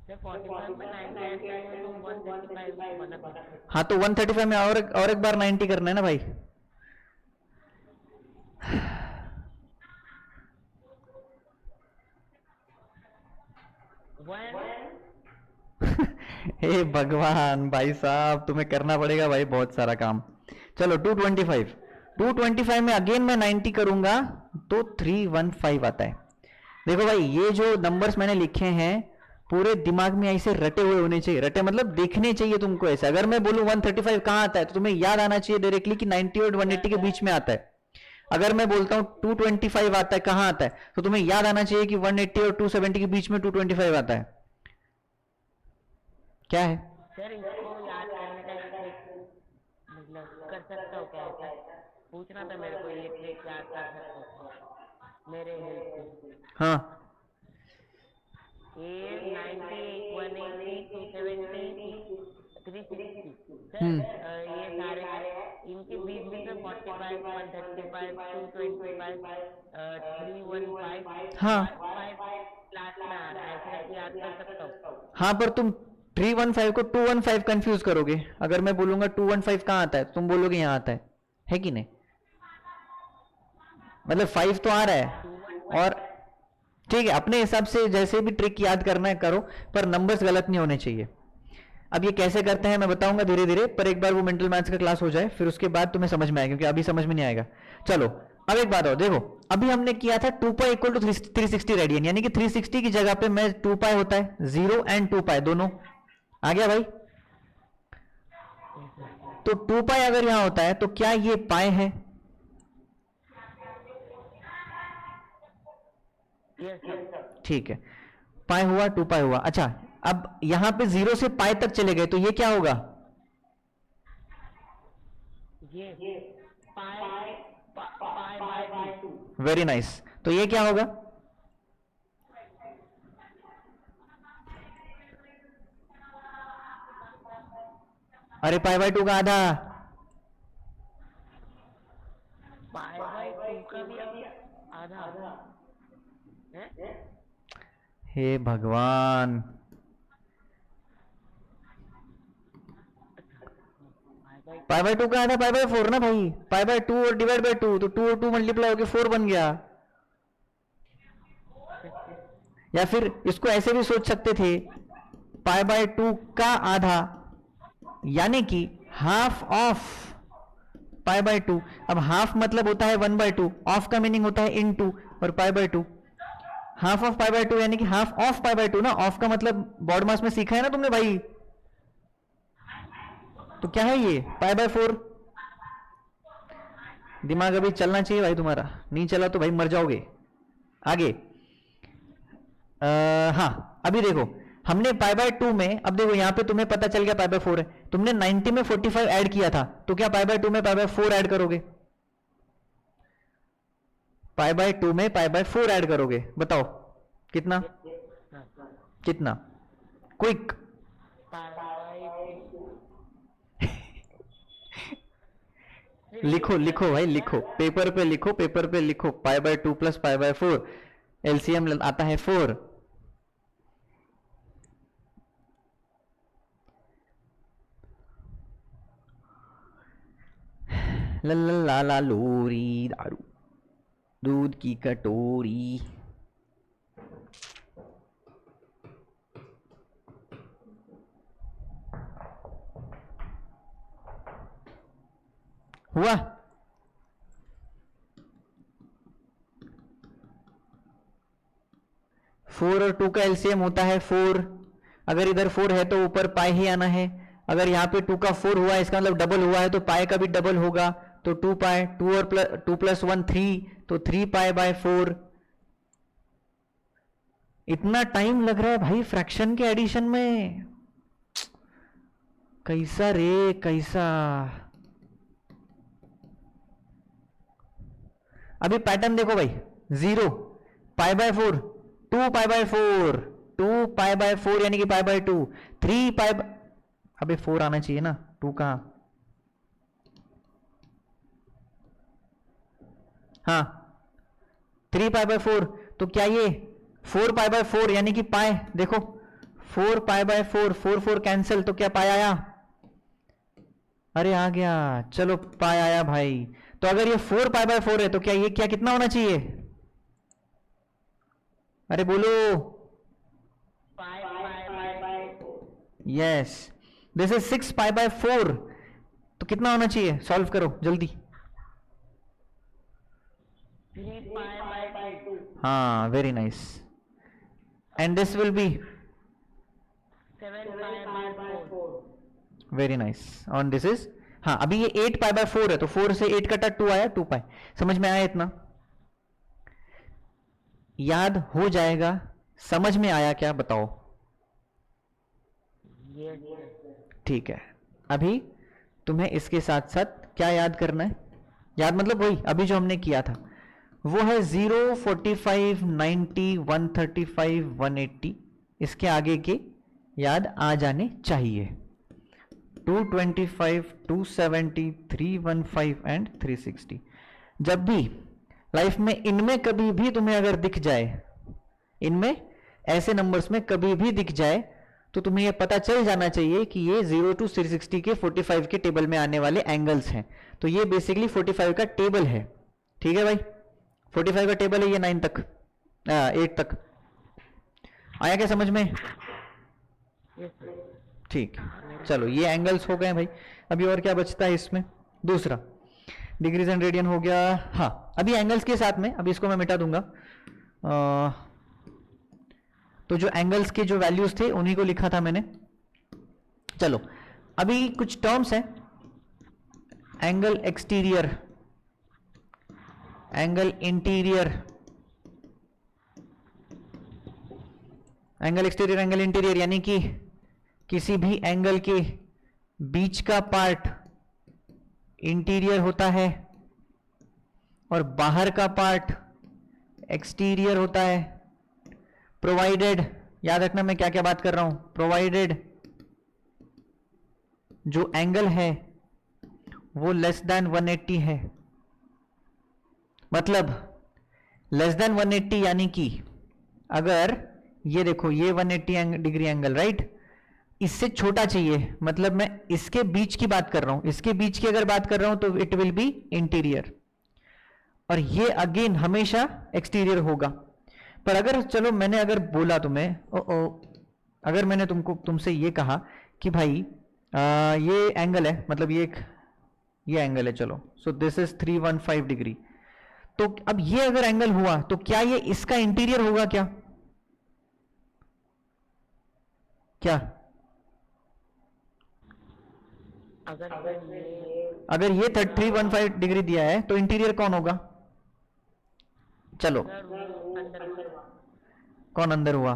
45 में 90 ऐड करेंगे तो 135 बना। हाँ, तो 135 में और एक बार 90 करना है ना भाई। हे भगवान, भाई साहब तुम्हें करना पड़ेगा भाई बहुत सारा काम। चलो 225, 225 में अगेन मैं 90 करूंगा तो 315 आता है। देखो भाई, ये जो नंबर्स मैंने लिखे हैं पूरे दिमाग में ऐसे रटे हुए होने चाहिए, रटे मतलब देखने चाहिए तुमको ऐसे। अगर मैं बोलूं 135 कहाँ आता है तो तुम्हें याद आना चाहिए डायरेक्टली कि 90 और 180 के बीच में आता है। अगर मैं बोलता हूं 225 आता है, कहाँ आता है, तो तुम्हें याद आना चाहिए कि 180 और 270 के बीच में 225 आता है। क्या है? सर इसको याद करने का एक ट्रिक मतलब कर सकता हो क्या? ऐसा पूछना था मेरे को, ये ट्रिक याद कर सकते हो मेरे हेल्प से? हाँ। ये 90, 180, 270, 360 सर, हम्म। ये सारे हैं। इनके बीच में से 45, 135, 225, 315, हाँ 15 लास्ट में आ रहा है, ऐसे करके याद कर सकता हूँ। हाँ, पर तुम 315 को 215 कंफ्यूज करोगे। अगर मैं बोलूंगा 215 कहाँ आता है, तुम बोलोगे यहाँ आता है कि नहीं? मतलब 5 तो आ रहा है, और ठीक है, अपने हिसाब से जैसे भी ट्रिक याद करना है करो, पर नंबर्स गलत नहीं होने चाहिए। अब ये कैसे करते हैं मैं बताऊंगा धीरे धीरे, पर एक बार वो मेंटल मैथ्स का क्लास हो जाए, फिर उसके बाद तुम्हें समझ में आएगा, क्योंकि अभी समझ में नहीं आएगा। चलो अब एक बात और देखो, अभी हमने किया था 2 पाई इक्वल टू 360 रेडियन, यानी कि 360 की जगह पे मैं 2 पाई होता है 0 एंड 2 पाई दोनों आ गया भाई। तो 2 पाई अगर यहां होता है तो क्या ये पाई है? ठीक है, पाई हुआ, 2 पाई हुआ। अच्छा, अब यहां पे 0 से पाई तक चले गए, तो ये क्या होगा? ये पाई बाय 2। Very nice. तो ये क्या होगा? अरे पाई बाय 2 का आधा। पाई बाय 2 का भी आधा है? हे भगवान, पाई बाय 2 का आधा पाई बाय 4 ना भाई, पाई बाय 2 और डिवाइड बाय 2, तो 2 और 2 मल्टीप्लाई होकर 4 बन गया। या फिर इसको ऐसे भी सोच सकते थे, पाई बाय 2 का आधा यानी कि हाफ ऑफ पाई बाय 2। अब हाफ मतलब होता है 1/2, ऑफ का मीनिंग होता है इनटू, और pi by 2 half of pi by 2 यानी कि हाफ ऑफ पाई बाय 2 ना। ऑफ का मतलब बॉड मास में सीखा है ना तुमने भाई। तो क्या है ये? Pi by 4। दिमाग अभी चलना चाहिए भाई तुम्हारा, नहीं चला तो भाई मर जाओगे। आगे हाँ, अभी देखो हमने पाई बाय 2 में, अब देखो यहां पे तुम्हें पता चल गया पाई बाय 4 है, तुमने 90 में 45 ऐड किया था, तो क्या पाई बाय 2 में पाई बाय 4 ऐड करोगे? पाई बाय 2 में पाई बाय 4 ऐड करोगे, बताओ कितना? कितना? क्विक। लिखो लिखो भाई लिखो, पेपर पे लिखो, पेपर पे लिखो। Pi by 2 plus pi by 4, LCM आता है 4। ला ला लोरी दारू, दूध की कटोरी। हुआ? फोर और 2 का एलसीएम होता है 4। अगर इधर 4 है तो ऊपर पाई ही आना है। अगर यहाँ पे 2 का 4 हुआ है, इसका मतलब डबल हुआ है, तो पाई का भी डबल होगा, तो 2 पाई, 2 और 2 प्लस 1 3, तो 3 पाई बाय 4। इतना टाइम लग रहा है भाई फ्रैक्शन के एडिशन में, कैसा रे कैसा। अभी पैटर्न देखो भाई, 0 pi by 4, 2 pi by 4, 2 pi by 4 यानी कि पाई बाय 2, 3 पाई, अबे 4 आना चाहिए ना, 2 कहां? हाँ 3 पाई बाय 4, तो क्या ये 4 पाई बाय 4 यानी कि पाई, देखो 4 पाई बाय 4, 4 4 कैंसिल, तो क्या पाई आया? अरे आ गया, चलो पाई आया भाई। तो अगर ये 4 पाई बाय 4 है तो क्या ये क्या कितना होना चाहिए? अरे बोलो। Yes, this is 6 pi by 4, तो कितना होना चाहिए? सॉल्व करो जल्दी। 3 पाई बाय 2। हाँ very nice. And this will B 7 pi by 4। Very nice. On this is, हाँ अभी ये 8 पाई बाय 4 है, तो 4 से 8 कटा 2 आया, 2 पाई। समझ में आया इतना? याद हो जाएगा? समझ में आया क्या बताओ? ठीक है, अभी तुम्हें इसके साथ साथ क्या याद करना है? याद मतलब वही अभी जो हमने किया था, वो है 0 45 90 135 180। इसके आगे के याद आ जाने चाहिए, 225 270 315 एंड 360। जब भी लाइफ में इनमें कभी भी तुम्हें अगर दिख जाए, इनमें ऐसे नंबर्स में कभी भी दिख जाए, तो तुम्हें ये पता चल जाना चाहिए कि ये 0 to 360 के 45 के टेबल में आने वाले एंगल्स हैं। तो ये बेसिकली 45 का टेबल है, ठीक है भाई। 45 का टेबल है ये 9 तक 8 तक। आया क्या समझ में? ठीक, चलो ये एंगल्स हो गए भाई। अभी और क्या बचता है इसमें? दूसरा डिग्रीज एंड रेडियन हो गया। हाँ, अभी एंगल्स के साथ में, अभी इसको मैं मिटा दूंगा। तो जो एंगल्स के जो वैल्यूज थे उन्हीं को लिखा था मैंने। चलो अभी कुछ टर्म्स हैं। Angle exterior, angle interior, angle exterior, angle interior, यानी कि किसी भी एंगल के बीच का पार्ट इंटीरियर होता है और बाहर का पार्ट एक्सटीरियर होता है, प्रोवाइडेड, याद रखना मैं क्या क्या बात कर रहा हूं, प्रोवाइडेड जो एंगल है वो लेस देन 180 है। मतलब लेस देन 180 यानी कि अगर ये देखो ये 180 डिग्री एंगल, राइट, इससे छोटा चाहिए, मतलब मैं इसके बीच की बात कर रहा हूं, इसके बीच की अगर बात कर रहा हूं तो इट विल बी इंटीरियर, और ये अगेन हमेशा एक्सटीरियर होगा। पर अगर चलो मैंने अगर बोला तुम्हें अगर मैंने तुमसे ये कहा कि भाई ये एंगल है, मतलब ये एंगल है, चलो सो दिस इज 315 डिग्री, तो अब ये अगर एंगल हुआ तो क्या ये इसका इंटीरियर होगा? क्या क्या अगर ये 315 डिग्री दिया है तो इंटीरियर कौन होगा? चलो कौन अंदर हुआ?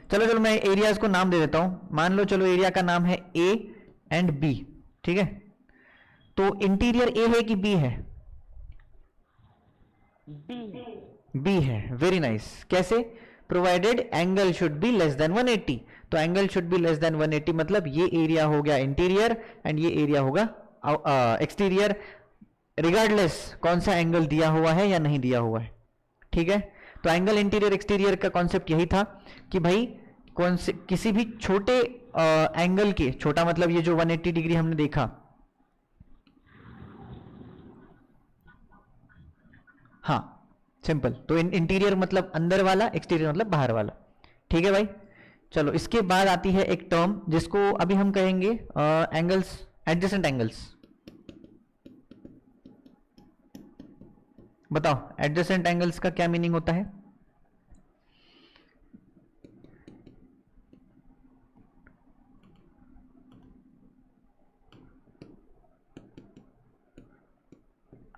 चलो चलो मैं एरियाज को नाम दे देता हूं। मान लो चलो एरिया का नाम है ए एंड बी, ठीक है। तो इंटीरियर ए है कि बी है? बी है। Very nice. कैसे? Provided angle should be less than 180। तो angle should be less than 180 मतलब ये एरिया हो गया इंटीरियर एंड ये एरिया होगा एक्सटीरियर, रिगार्डलेस कौन सा एंगल दिया हुआ है या नहीं दिया हुआ है, ठीक है। तो एंगल इंटीरियर एक्सटीरियर का कॉन्सेप्ट यही था कि भाई कौन से किसी भी छोटे एंगल के, छोटा मतलब ये जो 180 डिग्री हमने देखा, हाँ सिंपल। तो इंटीरियर मतलब अंदर वाला, एक्सटीरियर मतलब बाहर वाला, ठीक है भाई। चलो इसके बाद आती है एक टर्म जिसको अभी हम कहेंगे एंगल्स, एडजेसेंट एंगल्स। बताओ एडजेसेंट एंगल्स का क्या मीनिंग होता है?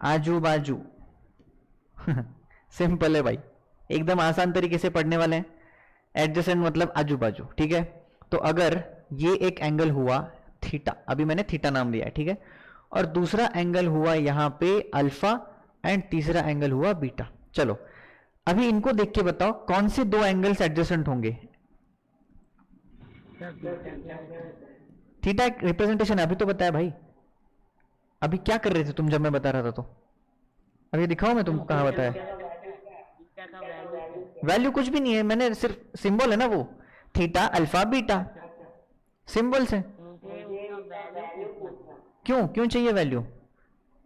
आजू बाजू सिंपल है भाई, एकदम आसान तरीके से पढ़ने वाले हैं। एडजेसेंट मतलब आजू बाजू, ठीक है। तो अगर ये एक एंगल हुआ थीटा, अभी मैंने थीटा नाम दिया है, ठीक है, और दूसरा एंगल हुआ यहां पे अल्फा एंड तीसरा एंगल हुआ बीटा। चलो अभी इनको देख के बताओ कौन से दो एंगल्स एडजेसेंट होंगे? थीटा एक रिप्रेजेंटेशन है, अभी तो बताया भाई। अभी क्या कर रहे थे तुम जब मैं बता रहा था? तो अभी दिखाओ मैं तुमको कहां बताया। वैल्यू कुछ भी नहीं है, मैंने सिर्फ सिंबल है ना वो, थीटा अल्फा बीटा, सिंबल्स है। क्यों क्यों चाहिए वैल्यू?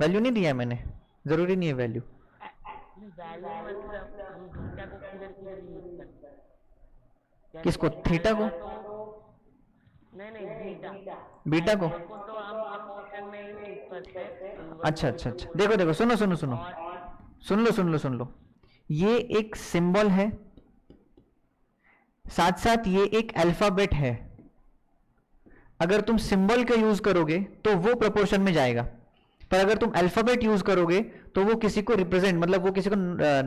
वैल्यू नहीं दिया है मैंने, जरूरी नहीं है वैल्यू। किसको? थीटा को? बीटा को? अच्छा अच्छा अच्छा, देखो देखो, सुनो सुनो सुनो, सुन लो, ये एक सिंबल है, साथ साथ ये एक अल्फाबेट है। अगर तुम सिंबल का यूज करोगे तो वो प्रोपोर्शन में जाएगा, पर अगर तुम अल्फाबेट यूज करोगे तो वो किसी को रिप्रेजेंट, मतलब वो किसी को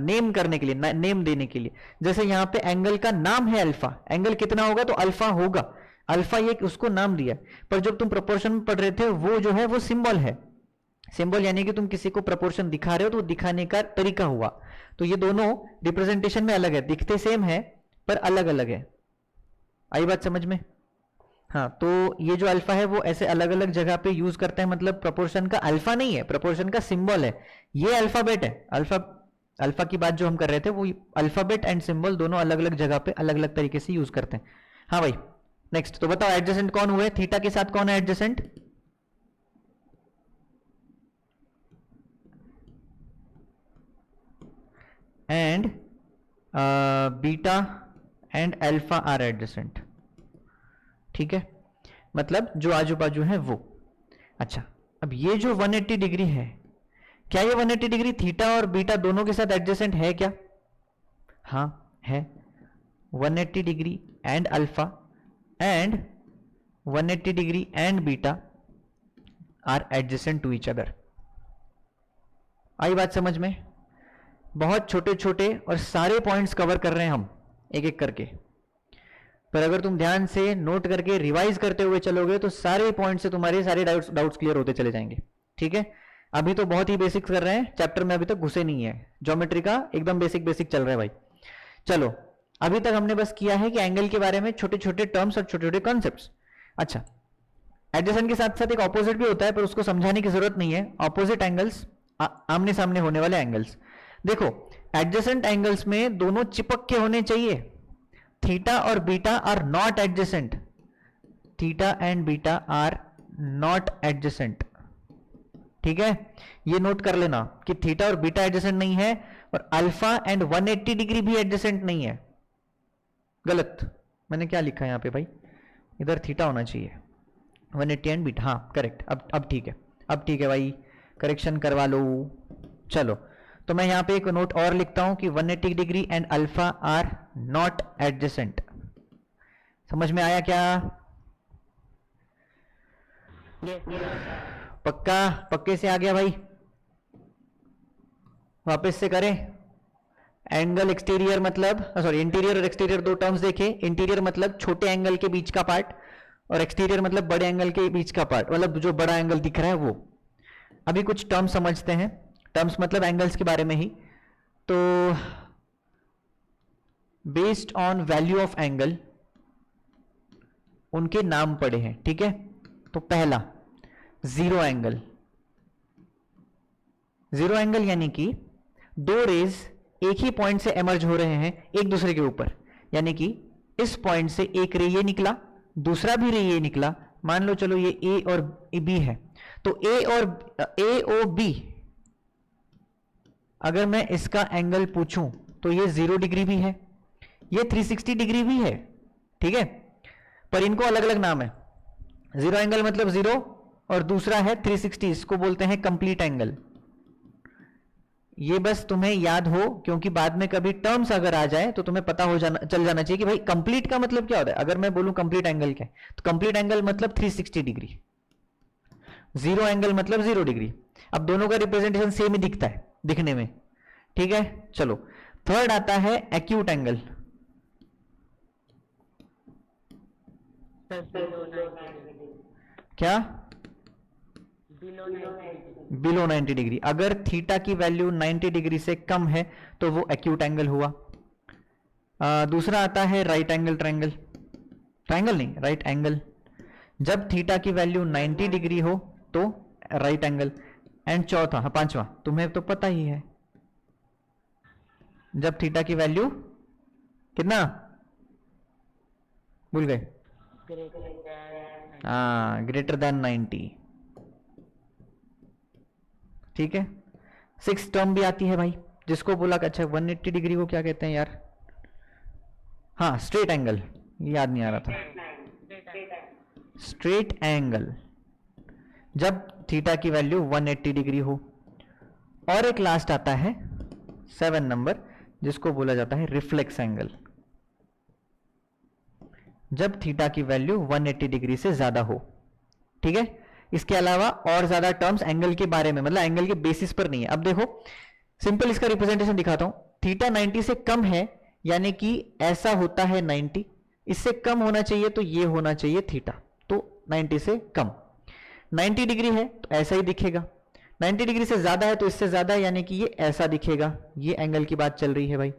नेम करने के लिए, नेम देने के लिए। जैसे यहां पे एंगल का नाम है अल्फा, एंगल कितना होगा तो अल्फा होगा, अल्फा ये उसको नाम दिया। पर जब तुम प्रोपोर्शन में पढ़ रहे थे वो जो है वो सिंबल है। सिंबल यानी कि तुम किसी को प्रोपोर्शन दिखा रहे हो तो दिखाने का तरीका हुआ। तो ये दोनों रिप्रेजेंटेशन में अलग है, दिखते सेम है पर अलग अलग है। आई बात समझ में? हाँ, तो ये जो अल्फा है वो ऐसे अलग अलग जगह पे यूज करते हैं, मतलब प्रोपोर्शन का अल्फा नहीं है, प्रोपोर्शन का सिंबल है। ये अल्फाबेट है, अल्फा की बात जो हम कर रहे थे वो अल्फाबेट एंड सिंबल दोनों अलग अलग जगह पे अलग अलग तरीके से यूज करते हैं। हाँ भाई नेक्स्ट, तो बताओ एडजेसेंट कौन हुए, थीटा के साथ कौन है adjacent? And beta and alpha are adjacent, ठीक है, मतलब जो आजू बाजू है वो। अच्छा, अब ये जो 180 डिग्री है, क्या ये 180 डिग्री थीटा और बीटा दोनों के साथ एडजेसेंट है क्या? हाँ है, 180 degree and alpha and 180 degree and beta are adjacent to each other. आई बात समझ में? बहुत छोटे छोटे और सारे पॉइंट्स कवर कर रहे हैं हम एक एक करके, पर अगर तुम ध्यान से नोट करके रिवाइज करते हुए चलोगे तो सारे पॉइंट से तुम्हारे सारे डाउट्स क्लियर होते चले जाएंगे, ठीक है। अभी तो बहुत ही बेसिक्स कर रहे हैं, चैप्टर में अभी तक घुसे नहीं है, ज्योमेट्री का एकदम बेसिक चल रहा है भाई। चलो, अभी तक हमने बस किया है कि एंगल के बारे में छोटे छोटे टर्म्स और छोटे छोटे कॉन्सेप्ट्स। अच्छा, एडजेसेंट के साथ साथ एक ऑपोजिट भी होता है, पर उसको समझाने की जरूरत नहीं है। ऑपोजिट एंगल्स, आमने सामने होने वाले एंगल्स। देखो, एडजेसेंट एंगल्स में दोनों चिपक के होने चाहिए। थीटा और beta are not adjacent, theta and beta are not adjacent, ठीक है। ये नोट कर लेना कि थीटा और बीटा एडजेसेंट नहीं है, और अल्फा एंड 180 डिग्री भी एडजेसेंट नहीं है। गलत, मैंने क्या लिखा है यहां पे भाई, इधर थीटा होना चाहिए, 180 एंड बीटा, हाँ करेक्ट। अब ठीक है, अब ठीक है भाई, करेक्शन करवा लो। चलो, तो मैं यहां पे एक नोट और लिखता हूं कि 180 degree and alpha are not adjacent. समझ में आया क्या? पक्का? पक्के से आ गया भाई? वापस से करें। एंगल एक्सटीरियर मतलब, सॉरी, इंटीरियर और एक्सटीरियर दो टर्म्स देखे। इंटीरियर मतलब छोटे एंगल के बीच का पार्ट, और एक्सटीरियर मतलब बड़े एंगल के बीच का पार्ट, मतलब जो बड़ा एंगल दिख रहा है वो। अभी कुछ टर्म्स समझते हैं, टर्म्स मतलब एंगल्स के बारे में ही। तो based on value of angle उनके नाम पड़े हैं, ठीक है। तो पहला जीरो एंगल। जीरो एंगल यानी कि दो रेज एक ही पॉइंट से एमर्ज हो रहे हैं एक दूसरे के ऊपर, यानी कि इस पॉइंट से एक रे ये निकला, दूसरा भी रे ये निकला। मान लो चलो ये ए और बी है, तो ए ओ बी, अगर मैं इसका एंगल पूछूं तो ये 0 डिग्री भी है, ये 360 डिग्री भी है, ठीक है, पर इनको अलग अलग नाम है। जीरो एंगल मतलब जीरो, और दूसरा है 360, इसको बोलते हैं कंप्लीट एंगल। ये बस तुम्हें याद हो, क्योंकि बाद में कभी टर्म्स अगर आ जाए तो तुम्हें पता हो जाना, चल जाना चाहिए कि भाई कंप्लीट का मतलब क्या होता है। अगर मैं बोलूं कंप्लीट एंगल क्या है, तो कंप्लीट एंगल मतलब 360 डिग्री, जीरो एंगल मतलब 0 डिग्री। अब दोनों का रिप्रेजेंटेशन सेम ही दिखता है दिखने में, ठीक है। चलो, थर्ड आता है एक्यूट एंगल। क्या? Below 90 degree. अगर थीटा की वैल्यू 90 डिग्री से कम है तो वो एक्यूट एंगल हुआ। दूसरा आता है राइट एंगल ट्रायंगल, ट्रायंगल नहीं, राइट एंगल। जब थीटा की वैल्यू 90 डिग्री हो तो राइट एंगल। एंड चौथा, हाँ पांचवा, तुम्हें तो पता ही है, जब थीटा की वैल्यू कितना भूल गए? हाँ, ग्रेटर देन 90, ठीक है। 6 टर्म भी आती है भाई, जिसको बोला कि अच्छा 180 डिग्री को क्या कहते हैं यार? हाँ, स्ट्रेट एंगल, याद नहीं आ रहा था। स्ट्रेट एंगल जब थीटा की वैल्यू 180 डिग्री हो। और एक लास्ट आता है 7 नंबर, जिसको बोला जाता है रिफ्लेक्स एंगल, जब थीटा की वैल्यू 180 डिग्री से ज्यादा हो, ठीक है। इसके अलावा और ज्यादा टर्म्स एंगल के बारे में, मतलब एंगल के बेसिस पर नहीं है। अब देखो, सिंपल इसका रिप्रेजेंटेशन दिखाता हूं। थीटा 90 से कम है, यानी कि ऐसा होता है 90, इससे कम होना चाहिए तो ये होना चाहिए थीटा, तो 90 से कम। 90 डिग्री है तो ऐसा ही दिखेगा, 90 डिग्री से ज्यादा है तो इससे ज्यादा, यानी कि ये ऐसा दिखेगा। ये एंगल की बात चल रही है भाई,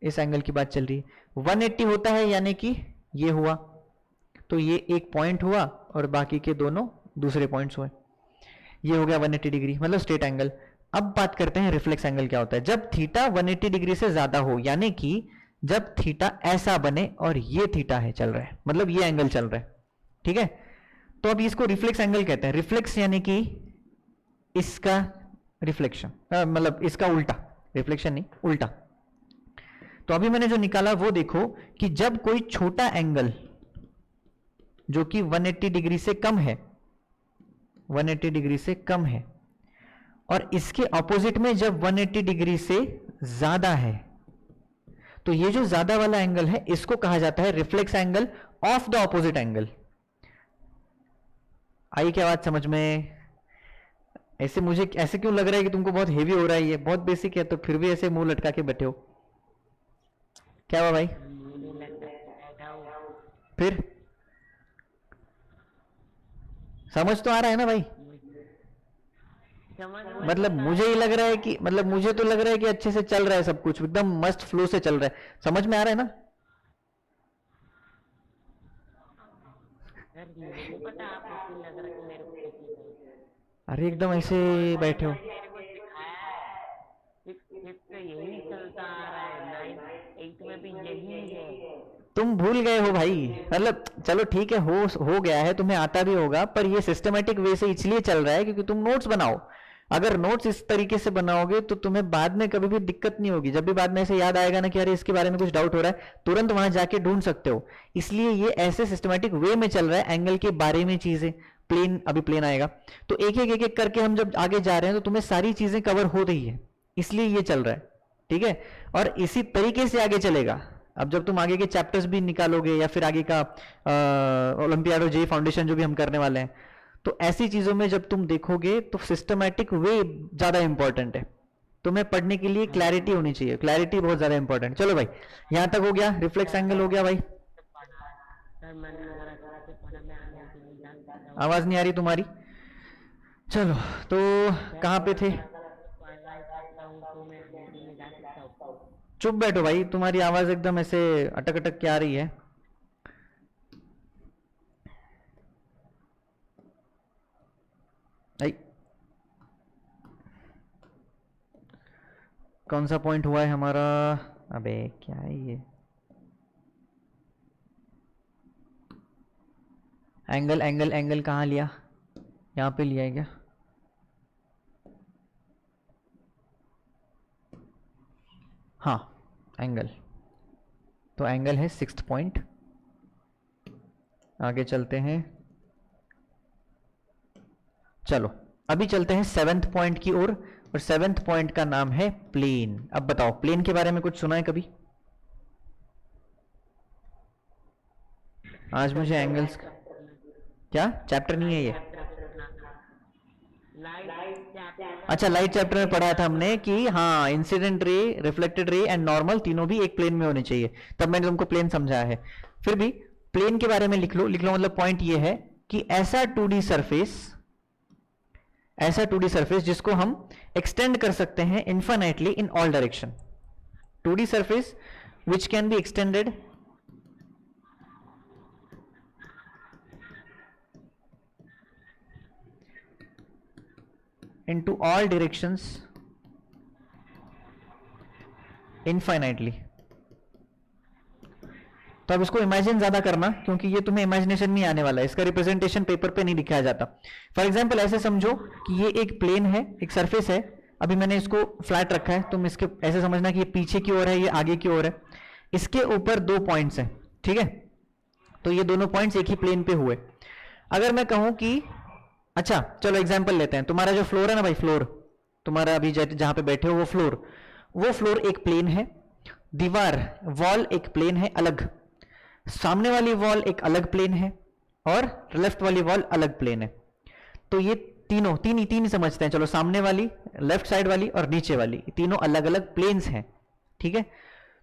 इस एंगल की बात चल रही है। 180 होता है यानी कि ये हुआ, तो ये एक पॉइंट हुआ और बाकी के दोनों दूसरे पॉइंट्स हुए। ये हो गया 180 डिग्री, मतलब स्ट्रेट एंगल। अब बात करते हैं रिफ्लेक्स एंगल क्या होता है। जब थीटा 180 डिग्री से ज्यादा हो, यानी कि जब थीटा ऐसा बने और ये थीटा है चल रहा है, मतलब ये एंगल चल रहा है, ठीक है। तो अब इसको रिफ्लेक्स एंगल कहते हैं। रिफ्लेक्स यानी कि इसका रिफ्लेक्शन, मतलब इसका उल्टा, रिफ्लेक्शन नहीं उल्टा। तो अभी मैंने जो निकाला वो देखो कि जब कोई छोटा एंगल जो कि 180 डिग्री से कम है, 180 डिग्री से कम है, और इसके ऑपोजिट में जब 180 डिग्री से ज्यादा है, तो ये जो ज्यादा वाला एंगल है इसको कहा जाता है reflex angle of the opposite angle. आई क्या बात समझ में? ऐसे मुझे ऐसे क्यों लग रहा है कि तुमको बहुत हेवी हो रहा है? ये बहुत बेसिक है, तो फिर भी ऐसे मुंह लटका के बैठे हो, क्या हुआ भाई? फिर समझ तो आ रहा है ना भाई? मतलब मुझे ही लग रहा है कि, मतलब मुझे तो लग रहा है कि अच्छे से चल रहा है सब कुछ, एकदम मस्त फ्लो से चल रहा है। समझ में आ रहा है ना? मुझे पता आपको लग रहा है कि मेरे को अरे एकदम ऐसे बैठे हो। तो यही चलता आ रहा है, 9 8 में भी यही है। तुम भूल गए हो भाई, मतलब चलो ठीक है, हो गया है, तुम्हें आता भी होगा, पर ये सिस्टमेटिक वे से इसलिए चल रहा है क्योंकि तुम नोट्स बनाओ। अगर नोट्स इस तरीके से बनाओगे तो तुम्हें बाद में कभी भी दिक्कत नहीं होगी। जब भी बाद में ऐसे याद आएगा ना कि अरे इसके बारे में कुछ डाउट हो रहा है, तुरंत वहां जाके ढूंढ सकते हो। इसलिए ये ऐसे सिस्टमेटिक वे में चल रहा है, एंगल के बारे में चीजें। प्लेन, अभी प्लेन आएगा तो एक एक करके हम जब आगे जा रहे हैं तो तुम्हें सारी चीजें कवर हो रही है, इसलिए ये चल रहा है, ठीक है। और इसी तरीके से आगे चलेगा। अब जब तुम आगे के चैप्टर्स भी निकालोगे या फिर आगे का ओलंपियाडो जेई फाउंडेशन जो भी हम करने वाले हैं, तो ऐसी चीजों में जब तुम देखोगे तो सिस्टमैटिक वे ज्यादा इंपॉर्टेंट है। तुम्हें पढ़ने के लिए क्लैरिटी होनी चाहिए, क्लैरिटी बहुत ज्यादा इंपॉर्टेंट। चलो भाई, यहां तक हो गया, रिफ्लेक्स एंगल हो गया भाई। आवाज नहीं आ रही तुम्हारी। चलो, तो कहां पे थे? चुप बैठो भाई, तुम्हारी आवाज एकदम ऐसे अटक अटक के आ रही है। आई, कौन सा पॉइंट हुआ है हमारा? अबे क्या है ये? एंगल एंगल एंगल कहाँ लिया? यहाँ पे लिया है क्या? हाँ, एंगल। तो एंगल है 6th पॉइंट। आगे चलते हैं। चलो अभी चलते हैं 7th पॉइंट की ओर, और 7th पॉइंट का नाम है प्लेन। अब बताओ, प्लेन के बारे में कुछ सुना है कभी? आज मुझे एंगल्स, क्या चैप्टर नहीं है ये? अच्छा, लाइट चैप्टर में पढ़ा था हमने कि हाँ, incident ray, reflected ray and normal तीनों भी एक प्लेन में होने चाहिए, तब मैंने तुमको प्लेन समझाया है। फिर भी प्लेन के बारे में लिख लो, मतलब पॉइंट ये है कि ऐसा 2D सरफेस जिसको हम एक्सटेंड कर सकते हैं infinitely in all direction. 2D surface which can be extended into all directions infinitely। तो अब इसको इमेजिन ज्यादा करना, क्योंकि ये तुम्हें इमेजिनेशन में आने वाला है, इसका रिप्रेजेंटेशन पेपर पे नहीं दिखाया जाता। फॉर एग्जांपल ऐसे समझो कि ये एक प्लेन है, एक सरफेस है। अभी मैंने इसको फ्लैट रखा है, तुम इसके ऐसे समझना कि ये पीछे की ओर है, ये आगे की ओर है। इसके ऊपर 2 पॉइंट्स हैं, ठीक है। तो ये दोनों पॉइंट्स एक ही प्लेन पे हुए। अगर मैं कहूं कि, अच्छा चलो एग्जाम्पल लेते हैं, तुम्हारा जो फ्लोर है ना भाई, फ्लोर तुम्हारा अभी जहां पे बैठे हो वो फ्लोर एक प्लेन है। दीवार, वॉल एक प्लेन है अलग, सामने वाली वॉल एक अलग प्लेन है, और लेफ्ट वाली वॉल अलग प्लेन है। तो ये तीन ही समझते हैं। चलो, सामने वाली, लेफ्ट साइड वाली और नीचे वाली, तीनों अलग अलग प्लेन्स हैं, ठीक है।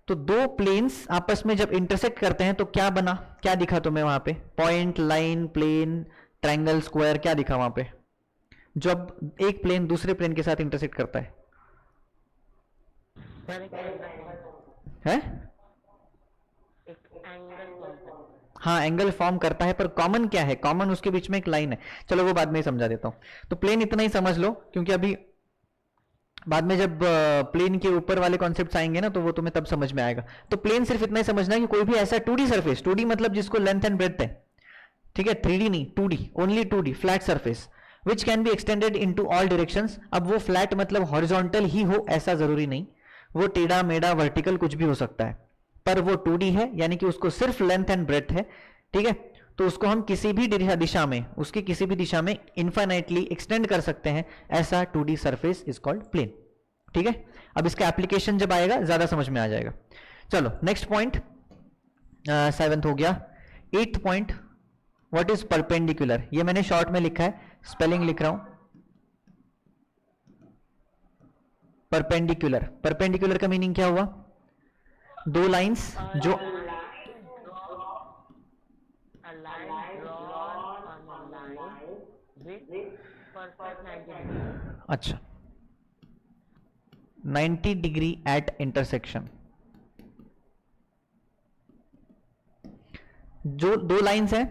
तो 2 प्लेन्स आपस में जब इंटरसेक्ट करते हैं तो क्या बना, क्या दिखा तुम्हें वहां पे? Point, line, plane, triangle, square, क्या दिखा वहां पे जब एक प्लेन दूसरे प्लेन के साथ इंटरसेक्ट करता है? हाँ, एंगल फॉर्म करता है, पर कॉमन क्या है? कॉमन उसके बीच में एक लाइन है। चलो वो बाद में ही समझा देता हूं। तो प्लेन इतना ही समझ लो, क्योंकि अभी बाद में जब प्लेन के ऊपर वाले कॉन्सेप्ट्स आएंगे ना तो वो तुम्हें तब समझ में आएगा। तो प्लेन सिर्फ इतना ही समझना कि कोई भी ऐसा 2D सरफेस, 2D मतलब जिसको लेंथ एंड ब्रेड्थ है, ठीक है, 3D नहीं, 2D, only 2D flat surface which can be extended into all directions. अब वो फ्लैट मतलब हॉरिजॉन्टल ही हो ऐसा जरूरी नहीं, वो टेढ़ा मेढ़ा वर्टिकल कुछ भी हो सकता है, पर वो 2D है, यानी कि उसको सिर्फ लेंथ एंड ब्रेड्थ है, ठीक है। तो उसको हम किसी भी दिशा में, उसकी किसी भी दिशा में इनफाइनाइटली एक्सटेंड कर सकते हैं, ऐसा 2D surface is called plane, ठीक है। अब इसका एप्लीकेशन जब आएगा ज्यादा समझ में आ जाएगा। चलो नेक्स्ट पॉइंट, 7th हो गया। 8th point, what is perpendicular. ये मैंने शॉर्ट में लिखा है, स्पेलिंग लिख रहा हूं। परपेंडिकुलर, परपेंडिकुलर का मीनिंग क्या हुआ? दो लाइंस जो अच्छा 90 डिग्री एट इंटरसेक्शन। जो दो लाइंस हैं,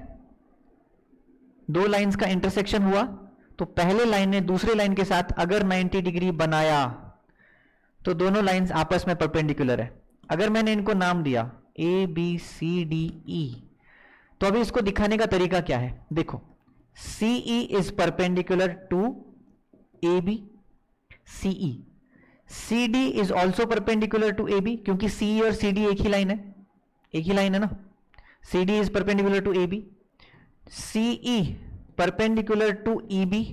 दो लाइंस का इंटरसेक्शन हुआ तो पहले लाइन ने दूसरे लाइन के साथ अगर 90 डिग्री बनाया तो दोनों लाइंस आपस में परपेंडिकुलर है। अगर मैंने इनको नाम दिया A B C D E, तो अभी इसको दिखाने का तरीका क्या है? देखो, CE is perpendicular to AB, CE, CD is also perpendicular to AB, क्योंकि CE और CD एक ही लाइन है, एक ही लाइन है ना। CD is perpendicular to AB, CE perpendicular to EB,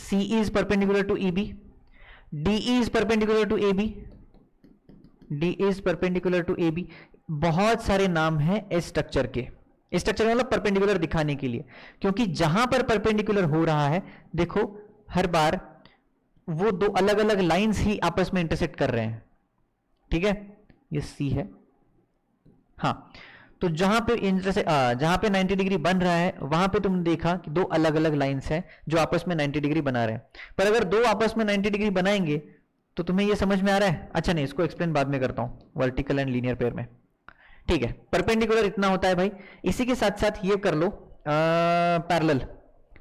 CE is perpendicular to EB, DE is perpendicular to AB, DE is perpendicular to AB। बहुत सारे नाम हैं इस स्ट्रक्चर के, इस स्ट्रक्चर मतलब परपेंडिकुलर दिखाने के लिए, क्योंकि जहां पर परपेंडिकुलर हो रहा है, देखो हर बार वो दो अलग अलग लाइंस ही आपस में इंटरसेक्ट कर रहे हैं, ठीक है। ये C है, हाँ। तो जहां पे जहां पे 90 डिग्री बन रहा है वहां पे तुमने देखा कि दो अलग अलग लाइंस हैं जो आपस में 90 डिग्री बना रहे हैं। पर अगर दो आपस में 90 डिग्री बनाएंगे तो तुम्हें ये समझ में आ रहा है? अच्छा नहीं, इसको एक्सप्लेन बाद में करता हूं वर्टिकल एंड लीनियर पेयर में, ठीक है। परपेंडिकुलर इतना होता है भाई। इसी के साथ साथ ये कर लो पैरेलल,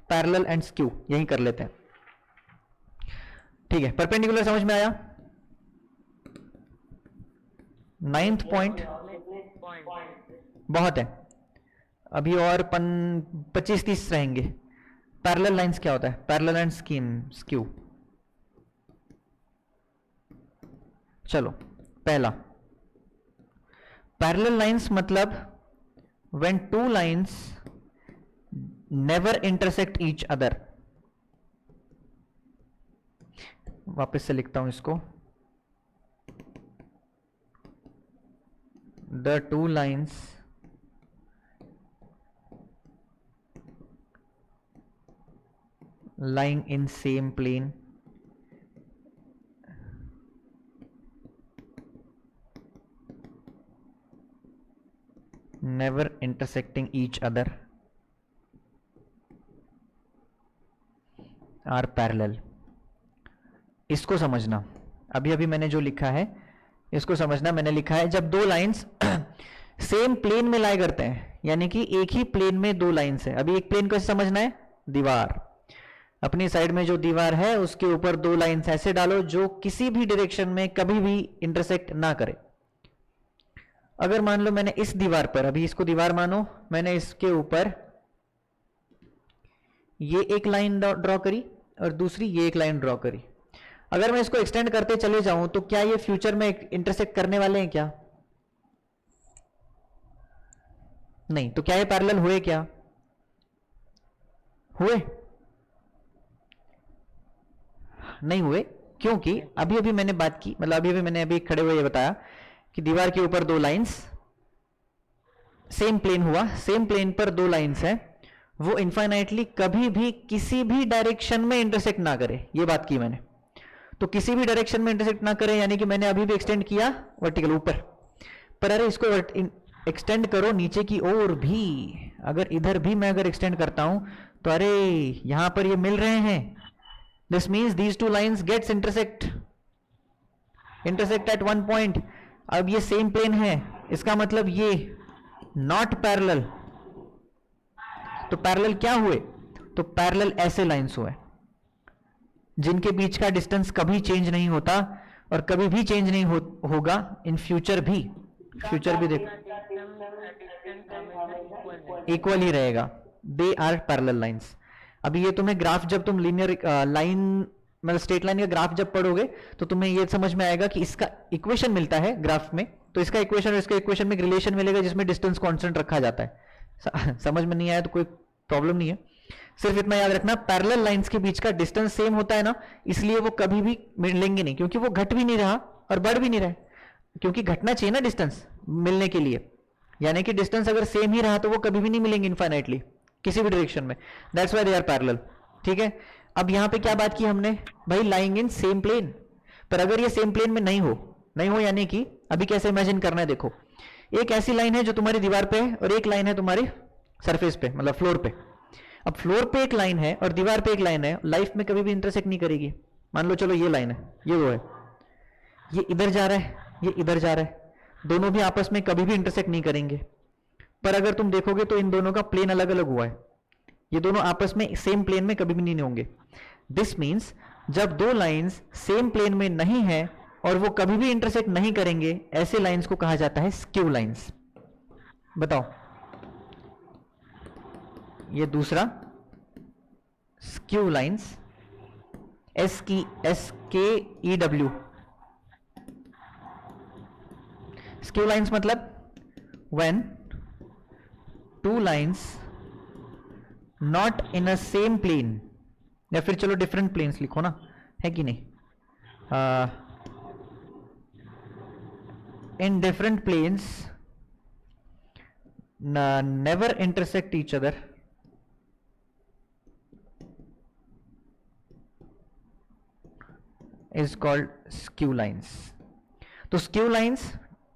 पैरेलल एंड स्क्यू, यही कर लेते हैं, ठीक है। परपेंडिकुलर समझ में आया। 9th पॉइंट बहुत है, अभी और 25-30 रहेंगे। पैरेलल लाइंस क्या होता है? Parallel and skew. चलो पहला, पैरेलल लाइंस मतलब when two lines never intersect each other. वापस से लिखता हूं इसको, the two lines lying in same plane never intersecting each other are parallel। इसको समझना, अभी अभी मैंने जो लिखा है इसको समझना। मैंने लिखा है जब दो लाइंस सेम प्लेन में लाई करते हैं, यानी कि एक ही प्लेन में दो लाइंस है। अभी एक प्लेन कैसे समझना है? दीवार, अपनी साइड में जो दीवार है उसके ऊपर दो लाइंस ऐसे डालो जो किसी भी डायरेक्शन में कभी भी इंटरसेक्ट ना करे। अगर मान लो मैंने इस दीवार पर, अभी इसको दीवार मानो, मैंने इसके ऊपर ये एक लाइन ड्रॉ करी और दूसरी ये एक लाइन ड्रॉ करी। अगर मैं इसको एक्सटेंड करते चले जाऊं तो क्या ये फ्यूचर में इंटरसेक्ट करने वाले हैं क्या? नहीं। तो क्या ये पैरेलल हुए? क्या हुए? नहीं हुए, क्योंकि अभी अभी मैंने बात की, मतलब अभी अभी मैंने अभी खड़े हुए ये बताया कि दीवार के ऊपर दो लाइंस, सेम प्लेन हुआ, सेम प्लेन पर दो लाइंस हैं, वो इनफाइनाइटली कभी भी किसी भी डायरेक्शन में इंटरसेक्ट ना करे, ये बात की मैंने। तो किसी भी डायरेक्शन में इंटरसेक्ट ना करे, यानी कि मैंने अभी भी एक्सटेंड किया वर्टिकल ऊपर, पर अरे इसको एक्सटेंड करो नीचे की ओर भी। अगर इधर भी मैं अगर एक्सटेंड करता हूं तो अरे यहां पर ये मिल रहे हैं। This means these two lines gets intersect at one point। अब ये सेम प्लेन है, इसका मतलब ये नॉट पैरेलल। तो पैरेलल क्या हुए? तो पैरेलल ऐसे लाइंस हुए, जिनके बीच का डिस्टेंस कभी चेंज नहीं होता और कभी भी चेंज नहीं होगा इन फ्यूचर भी। फ्यूचर भी देखो इक्वल ही रहेगा। They are parallel lines. अभी ये तुम्हें ग्राफ, जब तुम लीनियर लाइन मतलब स्ट्रेट लाइन का ग्राफ जब पढ़ोगे तो तुम्हें ये समझ में आएगा कि इसका इक्वेशन मिलता है ग्राफ में, तो इसका इक्वेशन और इसका इक्वेशन में एक रिलेशन मिलेगा जिसमें डिस्टेंस कांस्टेंट रखा जाता है। समझ में नहीं आया तो कोई प्रॉब्लम नहीं है, सिर्फ इतना याद रखना पैरेलल लाइंस के बीच का डिस्टेंस सेम होता है ना, इसलिए वो कभी भी मिलेंगे नहीं, क्योंकि वो घट भी नहीं रहा और बढ़ भी नहीं रहा, क्योंकि घटना चाहिए ना डिस्टेंस मिलने के लिए, यानी कि डिस्टेंस अगर सेम ही रहा तो वो कभी भी नहीं मिलेंगे इनफाइनाइटली किसी भी डायरेक्शन में। That's why they are parallel. ठीक है, अब यहां पे क्या बात की हमने भाई, लाइंग इन सेम प्लेन। पर अगर ये सेम प्लेन में नहीं हो यानी कि अभी कैसे इमेजिन करना है, देखो एक ऐसी लाइन है जो तुम्हारी दीवार पे है और एक लाइन है तुम्हारी सरफेस पे मतलब फ्लोर पे। अब फ्लोर पे एक लाइन है और दीवार पे एक लाइन है, लाइफ में कभी भी इंटरसेक्ट नहीं करेगी। मान लो चलो ये लाइन है, ये वो है, ये इधर जा रहा है, ये इधर जा रहा है, दोनों भी आपस में कभी भी इंटरसेक्ट नहीं करेंगे। पर अगर तुम देखोगे तो इन दोनों का प्लेन अलग अलग हुआ है, ये दोनों आपस में सेम प्लेन में कभी भी नहीं होंगे। दिस मीन्स जब दो लाइंस सेम प्लेन में नहीं है और वो कभी भी इंटरसेक्ट नहीं करेंगे, ऐसे लाइंस को कहा जाता है स्क्यू लाइंस। बताओ, ये दूसरा skew lines, SKEW। Skew lines मतलब when two lines not in a same plane, या फिर चलो डिफरेंट प्लेन्स लिखो ना, है कि नहीं, in different planes never intersect each other is called skew lines। तो skew lines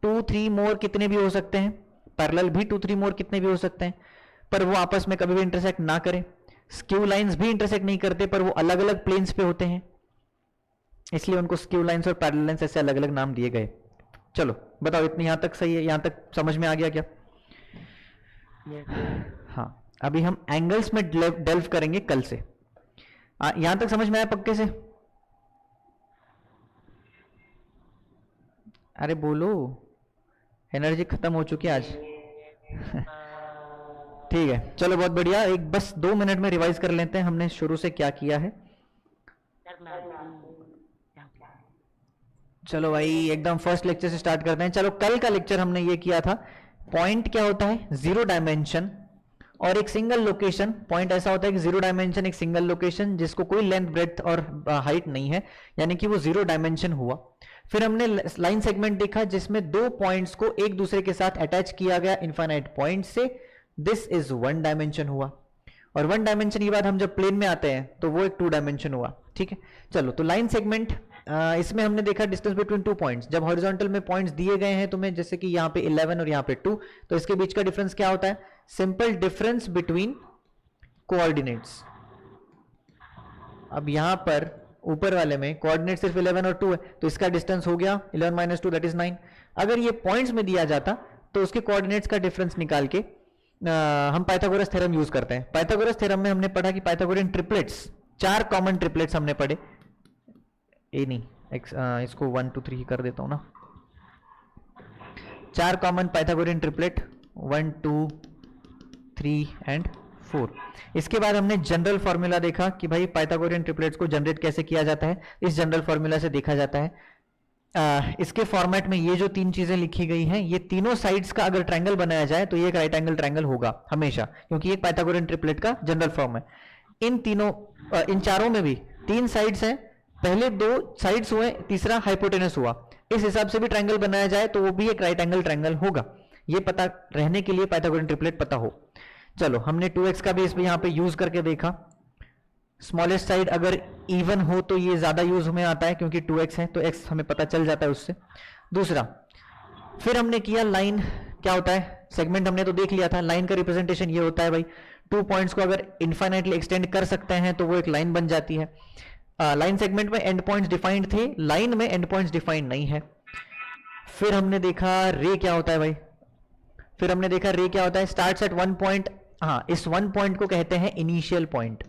2 3 मोर कितने भी हो सकते हैं, पैरेलल भी 2 3 मोर कितने भी हो सकते हैं, पर वो आपस में कभी भी इंटरसेक्ट ना करें। स्क्यू लाइंस भी इंटरसेक्ट नहीं करते पर वो अलग अलग प्लेन्स पे होते हैं, इसलिए उनको स्क्यू लाइंस और पैरेलल लाइंस ऐसे अलग अलग नाम दिए गए। चलो बताओ, इतनी यहां तक सही है, यहां तक समझ में आ गया क्या? हाँ, अभी हम एंगल्स में डेल्व करेंगे कल से। यहां तक समझ में आया पक्के से? अरे बोलो, एनर्जी खत्म हो चुकी है आज। ठीक है, चलो बहुत बढ़िया। एक बस 2 मिनट में रिवाइज कर लेते हैं हमने शुरू से क्या किया है। चलो भाई एकदम फर्स्ट लेक्चर से स्टार्ट करते हैं। चलो, कल का लेक्चर हमने ये किया था, पॉइंट क्या होता है, 0 डायमेंशन और एक सिंगल लोकेशन। पॉइंट ऐसा होता है कि 0 डायमेंशन एक सिंगल लोकेशन जिसको कोई लेंथ ब्रेड्थ और हाइट नहीं है, यानी कि वो 0 डायमेंशन हुआ। फिर हमने लाइन सेगमेंट देखा जिसमें 2 पॉइंट्स को एक दूसरे के साथ अटैच किया गया इनफाइनाइट पॉइंट से, दिस इज 1 डायमेंशन हुआ। और 1 डायमेंशन के बाद हम जब प्लेन में आते हैं तो वो एक 2 डायमेंशन हुआ। ठीक है, चलो तो लाइन सेगमेंट, इसमें हमने देखा डिस्टेंस बिटवीन 2 पॉइंट्स। जब हॉरिजॉन्टल में पॉइंट्स दिए गए हैं तुम्हें, जैसे कि यहाँ पे 11 और यहाँ पे 2, तो इसके बीच का डिफरेंस क्या होता है, सिंपल डिफरेंस बिटवीन कोऑर्डिनेट्स। अब यहाँ पर ऊपर वाले में कोऑर्डिनेट सिर्फ 11 और 2 है, तो इसका डिस्टेंस हो गया 11 - 2 दैट इज 9। अगर ये पॉइंट्स में दिया जाता तो उसके कोऑर्डिनेट्स का डिफरेंस निकाल के हम पाइथागोरस थ्योरम यूज करते हैं। पाइथागोरस थ्योरम में हमने पढ़ा कि पाइथागोरियन ट्रिपलेट्स, 4 कॉमन ट्रिपलेट्स हमने पढ़े। ए नहीं, इसको 1 2 3 ही कर देता हूं ना। 4 कॉमन पाइथागोरियन ट्रिपलेट, 1 2 3 एंड 4। इसके बाद हमने जनरल फॉर्मूला देखा कि भाई पाइथागोरियन ट्रिपलेट्स को जनरेट कैसे किया जाता है। इस जनरल फॉर्मूला से देखा जाता है, इसके फॉर्मेट में ये जो 3 चीजें लिखी गई हैं, ये तीनों साइड्स का अगर ट्रायंगल बनाया जाए तो ये एक राइट एंगल ट्रायंगल होगा हमेशा, क्योंकि एक पाइथागोरियन ट्रिपलेट का जनरल फॉर्म है। इन चारों में भी 3 साइड्स हैं, पहले 2 साइड्स हुए, तीसरा हाइपोटेनस हुआ। इस हिसाब से भी ट्रायंगल बनाया जाए तो वो भी एक राइट एंगल ट्रायंगल होगा। ये पता रहने के लिए पाइथागोरियन ट्रिपलेट पता हो। चलो, हमने 2x का भी इसमें यहाँ पे यूज करके देखा। स्मॉलेस्ट साइड अगर इवन हो तो ये ज्यादा यूज में आता है, क्योंकि 2x है तो x हमें पता चल जाता है उससे। दूसरा, फिर हमने किया लाइन क्या होता है, सेगमेंट हमने तो देख लिया था। लाइन का रिप्रेजेंटेशन ये होता है भाई, 2 पॉइंट्स को अगर इनफाइनाइटली एक्सटेंड कर सकते हैं तो वो एक लाइन बन जाती है। लाइन सेगमेंट में एंड पॉइंट्स डिफाइंड थे, लाइन में एंड पॉइंट्स डिफाइंड नहीं है। फिर हमने देखा रे क्या होता है भाई, फिर हमने देखा रे क्या होता है, स्टार्ट्स एट 1 पॉइंट। हाँ, इस 1 पॉइंट को कहते हैं इनिशियल पॉइंट।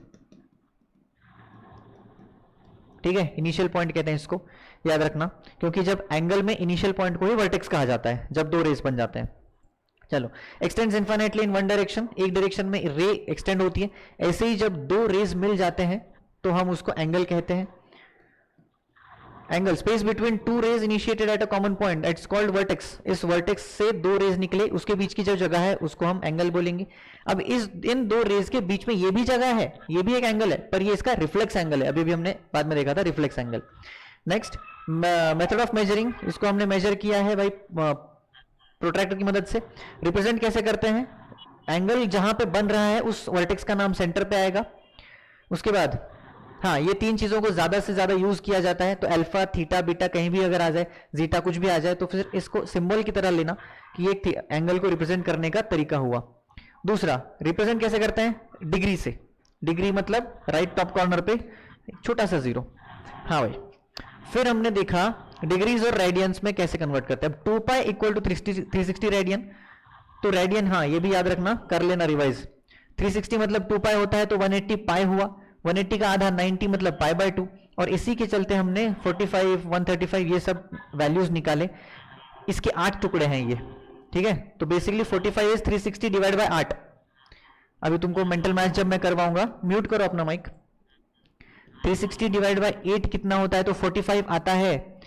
ठीक है, इनिशियल पॉइंट कहते हैं इसको, याद रखना, क्योंकि जब एंगल में इनिशियल पॉइंट को ही वर्टेक्स कहा जाता है जब दो रेस बन जाते हैं। चलो, x tends infinitely in one direction, एक डायरेक्शन में रे एक्सटेंड होती है। ऐसे ही जब दो रेज मिल जाते हैं तो हम उसको एंगल कहते हैं। Angle space between two rays initiated at a common point, it's called vertex. इस वर्टेक्स से दो रेज निकले, उसके बीच की जो जगह है उसको हम एंगल बोलेंगे। अब इन दो रेज के बीच में ये भी जगह है, ये भी एक एंगल है, पर ये इसका रिफ्लेक्स एंगल है। अभी भी हमने बाद में देखा था reflex angle. Next, method of measuring, इसको हमने मेजर किया है भाई प्रोट्रैक्टर की मदद से। रिप्रेजेंट कैसे करते हैं, एंगल जहां पे बन रहा है उस वर्टेक्स का नाम सेंटर पे आएगा। उसके बाद हाँ, ये तीन चीजों को ज्यादा से ज्यादा यूज किया जाता है, तो अल्फा, थीटा, बीटा कहीं भी अगर आ जाए, जीटा कुछ भी आ जाए, तो फिर इसको सिंबल की तरह लेना कि एक एंगल को रिप्रेजेंट करने का तरीका हुआ। दूसरा, रिप्रेजेंट कैसे करते हैं, डिग्री से। डिग्री मतलब राइट टॉप कॉर्नर पे छोटा सा जीरो। हाँ भाई, फिर हमने देखा डिग्रीज और रेडियंस में कैसे कन्वर्ट करते हैं। 2 पाई इक्वल टू 360 रेडियन, तो रेडियन हाँ ये भी याद रखना, कर लेना रिवाइज। 360 मतलब 2 पाई होता है, तो 180 पाई हुआ। 180 का आधा 90 मतलब पाई बाय 2, और इसी के चलते हमने 45, 135 ये सब वैल्यूज निकाले। इसके 8 टुकड़े हैं ये, ठीक है। तो बेसिकली 45 इज 360 डिवाइड बाय 8। अभी तुमको मेंटल मैथ जब मैं करवाऊंगा, म्यूट करो अपना माइक। 360 डिवाइड बाय 8 कितना होता है, तो 45 आता है।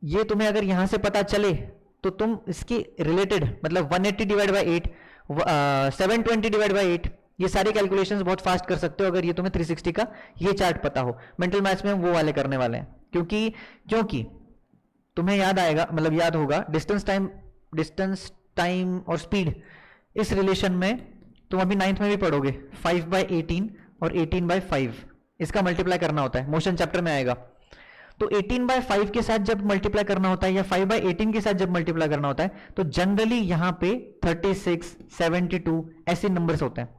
ये तुम्हें अगर यहां से पता चले तो तुम इसकी रिलेटेड मतलब 180 डिवाइड बाय 8, 720 डिवाइड बाय 8, ये सारे कैलकुलेशंस बहुत फास्ट कर सकते हो अगर ये तुम्हें 360 का ये चार्ट पता हो। मेंटल मैथ्स में हम वो वाले करने वाले हैं, क्योंकि तुम्हें याद आएगा, मतलब याद होगा, डिस्टेंस टाइम और स्पीड, इस रिलेशन में तुम अभी 9th में भी पढ़ोगे। 5/18 और 18/5 इसका मल्टीप्लाई करना होता है, मोशन चैप्टर में आएगा। तो 18/5 के साथ जब मल्टीप्लाई करना होता है या 5/18 के साथ जब मल्टीप्लाई करना होता है, तो जनरली यहां पे 36, 72 ऐसे नंबर्स होते हैं,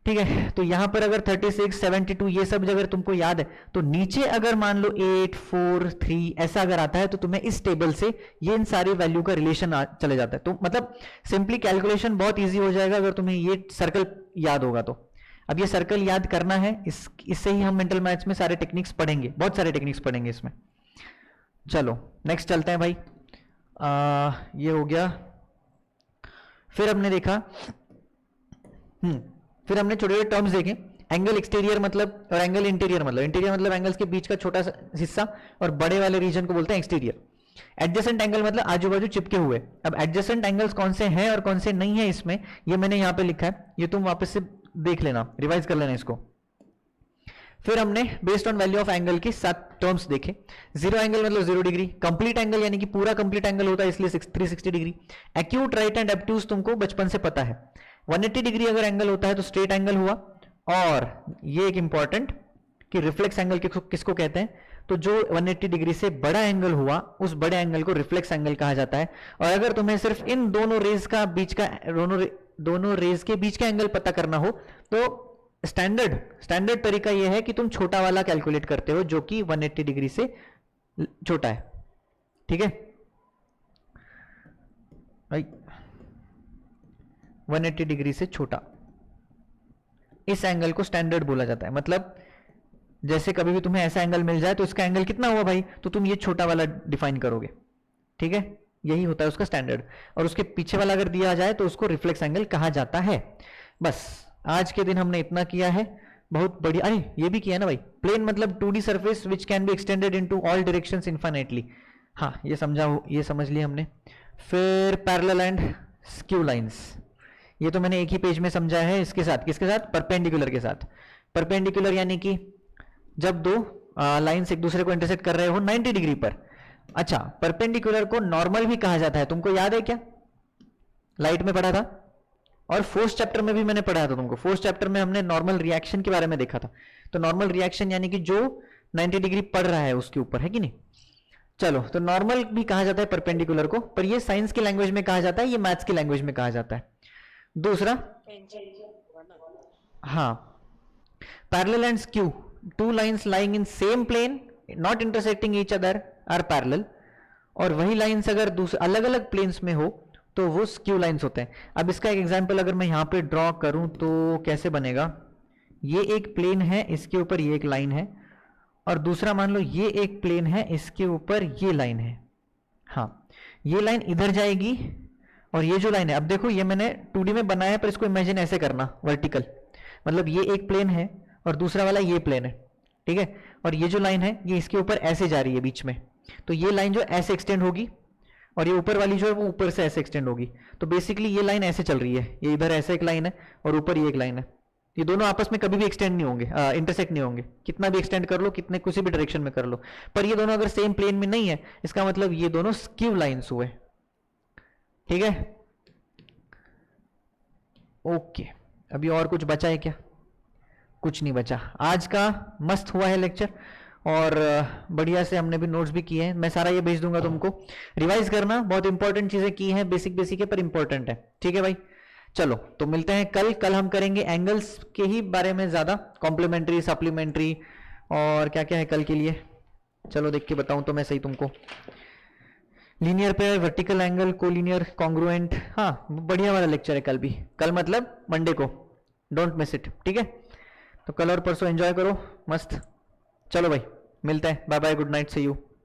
ठीक है। तो यहां पर अगर 36, 72 ये सब अगर तुमको याद है, तो नीचे अगर मान लो 8, 4, 3 ऐसा अगर आता है, तो तुम्हें इस टेबल से ये इन सारी वैल्यू का रिलेशन चले जाता है। तो मतलब सिंपली कैलकुलेशन बहुत इजी हो जाएगा अगर तुम्हें ये सर्कल याद होगा तो। अब ये सर्कल याद करना है, इससे ही हम मेंटल मैथ्स में सारे टेक्निक्स पढ़ेंगे, बहुत सारे टेक्निक्स पढ़ेंगे इसमें। चलो नेक्स्ट चलते हैं भाई। ये हो गया। फिर हमने देखा फिर हमने छोटे छोटे टर्म्स देखे। एंगल एक्सटीरियर मतलब और एंगल इंटीरियर मतलब एंगल्स के बीच का छोटा सा हिस्सा, और बड़े वाले रीजन को बोलते हैं एक्सटीरियर। एडजेसेंट एंगल मतलब आजू बाजू चिपके हुए। अब एडजेसेंट एंगल्स कौन से हैं और कौन से नहीं है इसमें, ये मैंने यहां पे लिखा है, ये तुम वापस से देख लेना, रिवाइज कर लेना इसको। फिर हमने based on value of angle के 7 टर्म्स देखे। जीरो एंगल मतलब 0 डिग्री, कंप्लीट एंगल यानी कि पूरा कंप्लीट एंगल होता है इसलिए 360 डिग्री। एक्यूट, राइट एंड एब्ट्यूज तुमको बचपन से पता है। 180 डिग्री अगर एंगल होता है तो स्ट्रेट एंगल हुआ। और ये एक इंपॉर्टेंट कि रिफ्लेक्स एंगल किसको कहते हैं, तो जो 180 डिग्री से बड़ा एंगल हुआ उस बड़े एंगल को रिफ्लेक्स एंगल कहा जाता है। और अगर तुम्हें सिर्फ इन दोनों रेज के बीच का एंगल पता करना हो तो स्टैंडर्ड तरीका यह है कि तुम छोटा वाला कैलकुलेट करते हो जो कि 180 डिग्री से छोटा है, ठीक है। 180 डिग्री से छोटा, इस एंगल को स्टैंडर्ड बोला जाता है। मतलब जैसे कभी भी तुम्हें ऐसा एंगल मिल जाए तो इसका एंगल कितना हुआ भाई, तो तुम ये छोटा वाला डिफाइन करोगे, ठीक है। यही होता है उसका स्टैंडर्ड। और उसके पीछे वाला अगर दिया जाए तो उसको रिफ्लेक्स एंगल कहा जाता है। बस आज के दिन हमने इतना किया है, बहुत बढ़िया। अरे ये भी किया ना भाई, प्लेन मतलब 2D surface which can be extended into all directions infinitely. हाँ ये समझ लिया हमने। फिर पैरेलल एंड स्क्यू लाइंस, ये तो मैंने एक ही पेज में समझा है। इसके साथ किसके साथ, परपेंडिकुलर के साथ। परपेंडिकुलर यानी कि जब दो लाइंस एक दूसरे को इंटरसेक्ट कर रहे हो 90 डिग्री पर। अच्छा, परपेंडिकुलर को नॉर्मल भी कहा जाता है, तुमको याद है क्या, लाइट में पढ़ा था। और फोर्थ चैप्टर में भी मैंने पढ़ा था तुमको। फोर्थ चैप्टर में हमने नॉर्मल रिएक्शन के बारे में देखा था। तो नॉर्मल रिएक्शन यानी कि जो 90 डिग्री पड़ रहा है उसके ऊपर, है कि नहीं। चलो, तो नॉर्मल भी कहा जाता है परपेंडिकुलर को, पर ये साइंस की लैंग्वेज में कहा जाता है, ये मैथ्स की लैंग्वेज में कहा जाता है। दूसरा, हाँ, parallel and skew, two lines lying in same plane not intersecting each other are parallel. और वही लाइंस अगर अलग अलग प्लेन्स में हो तो वो स्क्यू लाइंस होते हैं। अब इसका एक एग्जांपल अगर मैं यहां पे ड्रॉ करूं तो कैसे बनेगा, ये एक प्लेन है, इसके ऊपर ये एक लाइन है, और दूसरा मान लो ये एक प्लेन है, इसके ऊपर ये लाइन है। हाँ, ये लाइन इधर जाएगी और ये जो लाइन है, अब देखो ये मैंने 2D में बनाया है, पर इसको इमेजिन ऐसे करना वर्टिकल, मतलब ये एक प्लेन है और दूसरा वाला ये प्लेन है, ठीक है, और ये जो लाइन है ये इसके ऊपर ऐसे जा रही है बीच में, तो ये लाइन जो ऐसे एक्सटेंड होगी और ये ऊपर वाली जो है वो ऊपर से ऐसे एक्सटेंड होगी। तो बेसिकली ये लाइन ऐसे चल रही है, ये इधर ऐसे एक लाइन है और ऊपर ये एक लाइन है, ये दोनों आपस में कभी भी एक्सटेंड नहीं होंगे, इंटरसेक्ट नहीं होंगे, कितना भी एक्सटेंड कर लो, कितने किसी भी डायरेक्शन में कर लो, पर ये दोनों अगर सेम प्लेन में नहीं है, इसका मतलब ये दोनों स्क्यू लाइंस हुए। ठीक है, ओके। अभी और कुछ बचा है क्या? कुछ नहीं बचा। आज का मस्त हुआ है लेक्चर, और बढ़िया से हमने भी नोट्स भी किए हैं, मैं सारा ये भेज दूंगा तुमको, रिवाइज करना, बहुत इंपॉर्टेंट चीजें की हैं, बेसिक बेसिक है पर इंपॉर्टेंट है। ठीक है भाई, चलो तो मिलते हैं कल। कल हम करेंगे एंगल्स के ही बारे में ज्यादा, कॉम्प्लीमेंट्री, सप्लीमेंट्री और क्या क्या है कल के लिए, चलो देख के बताऊं तो मैं सही तुमको। Linear pair, vertical angle, collinear, congruent, हाँ बढ़िया वाला लेक्चर है कल भी, कल मतलब मंडे को, डोंट मिस इट। ठीक है, तो कल और परसों एंजॉय करो मस्त। चलो भाई मिलते हैं, bye bye, good night, see you.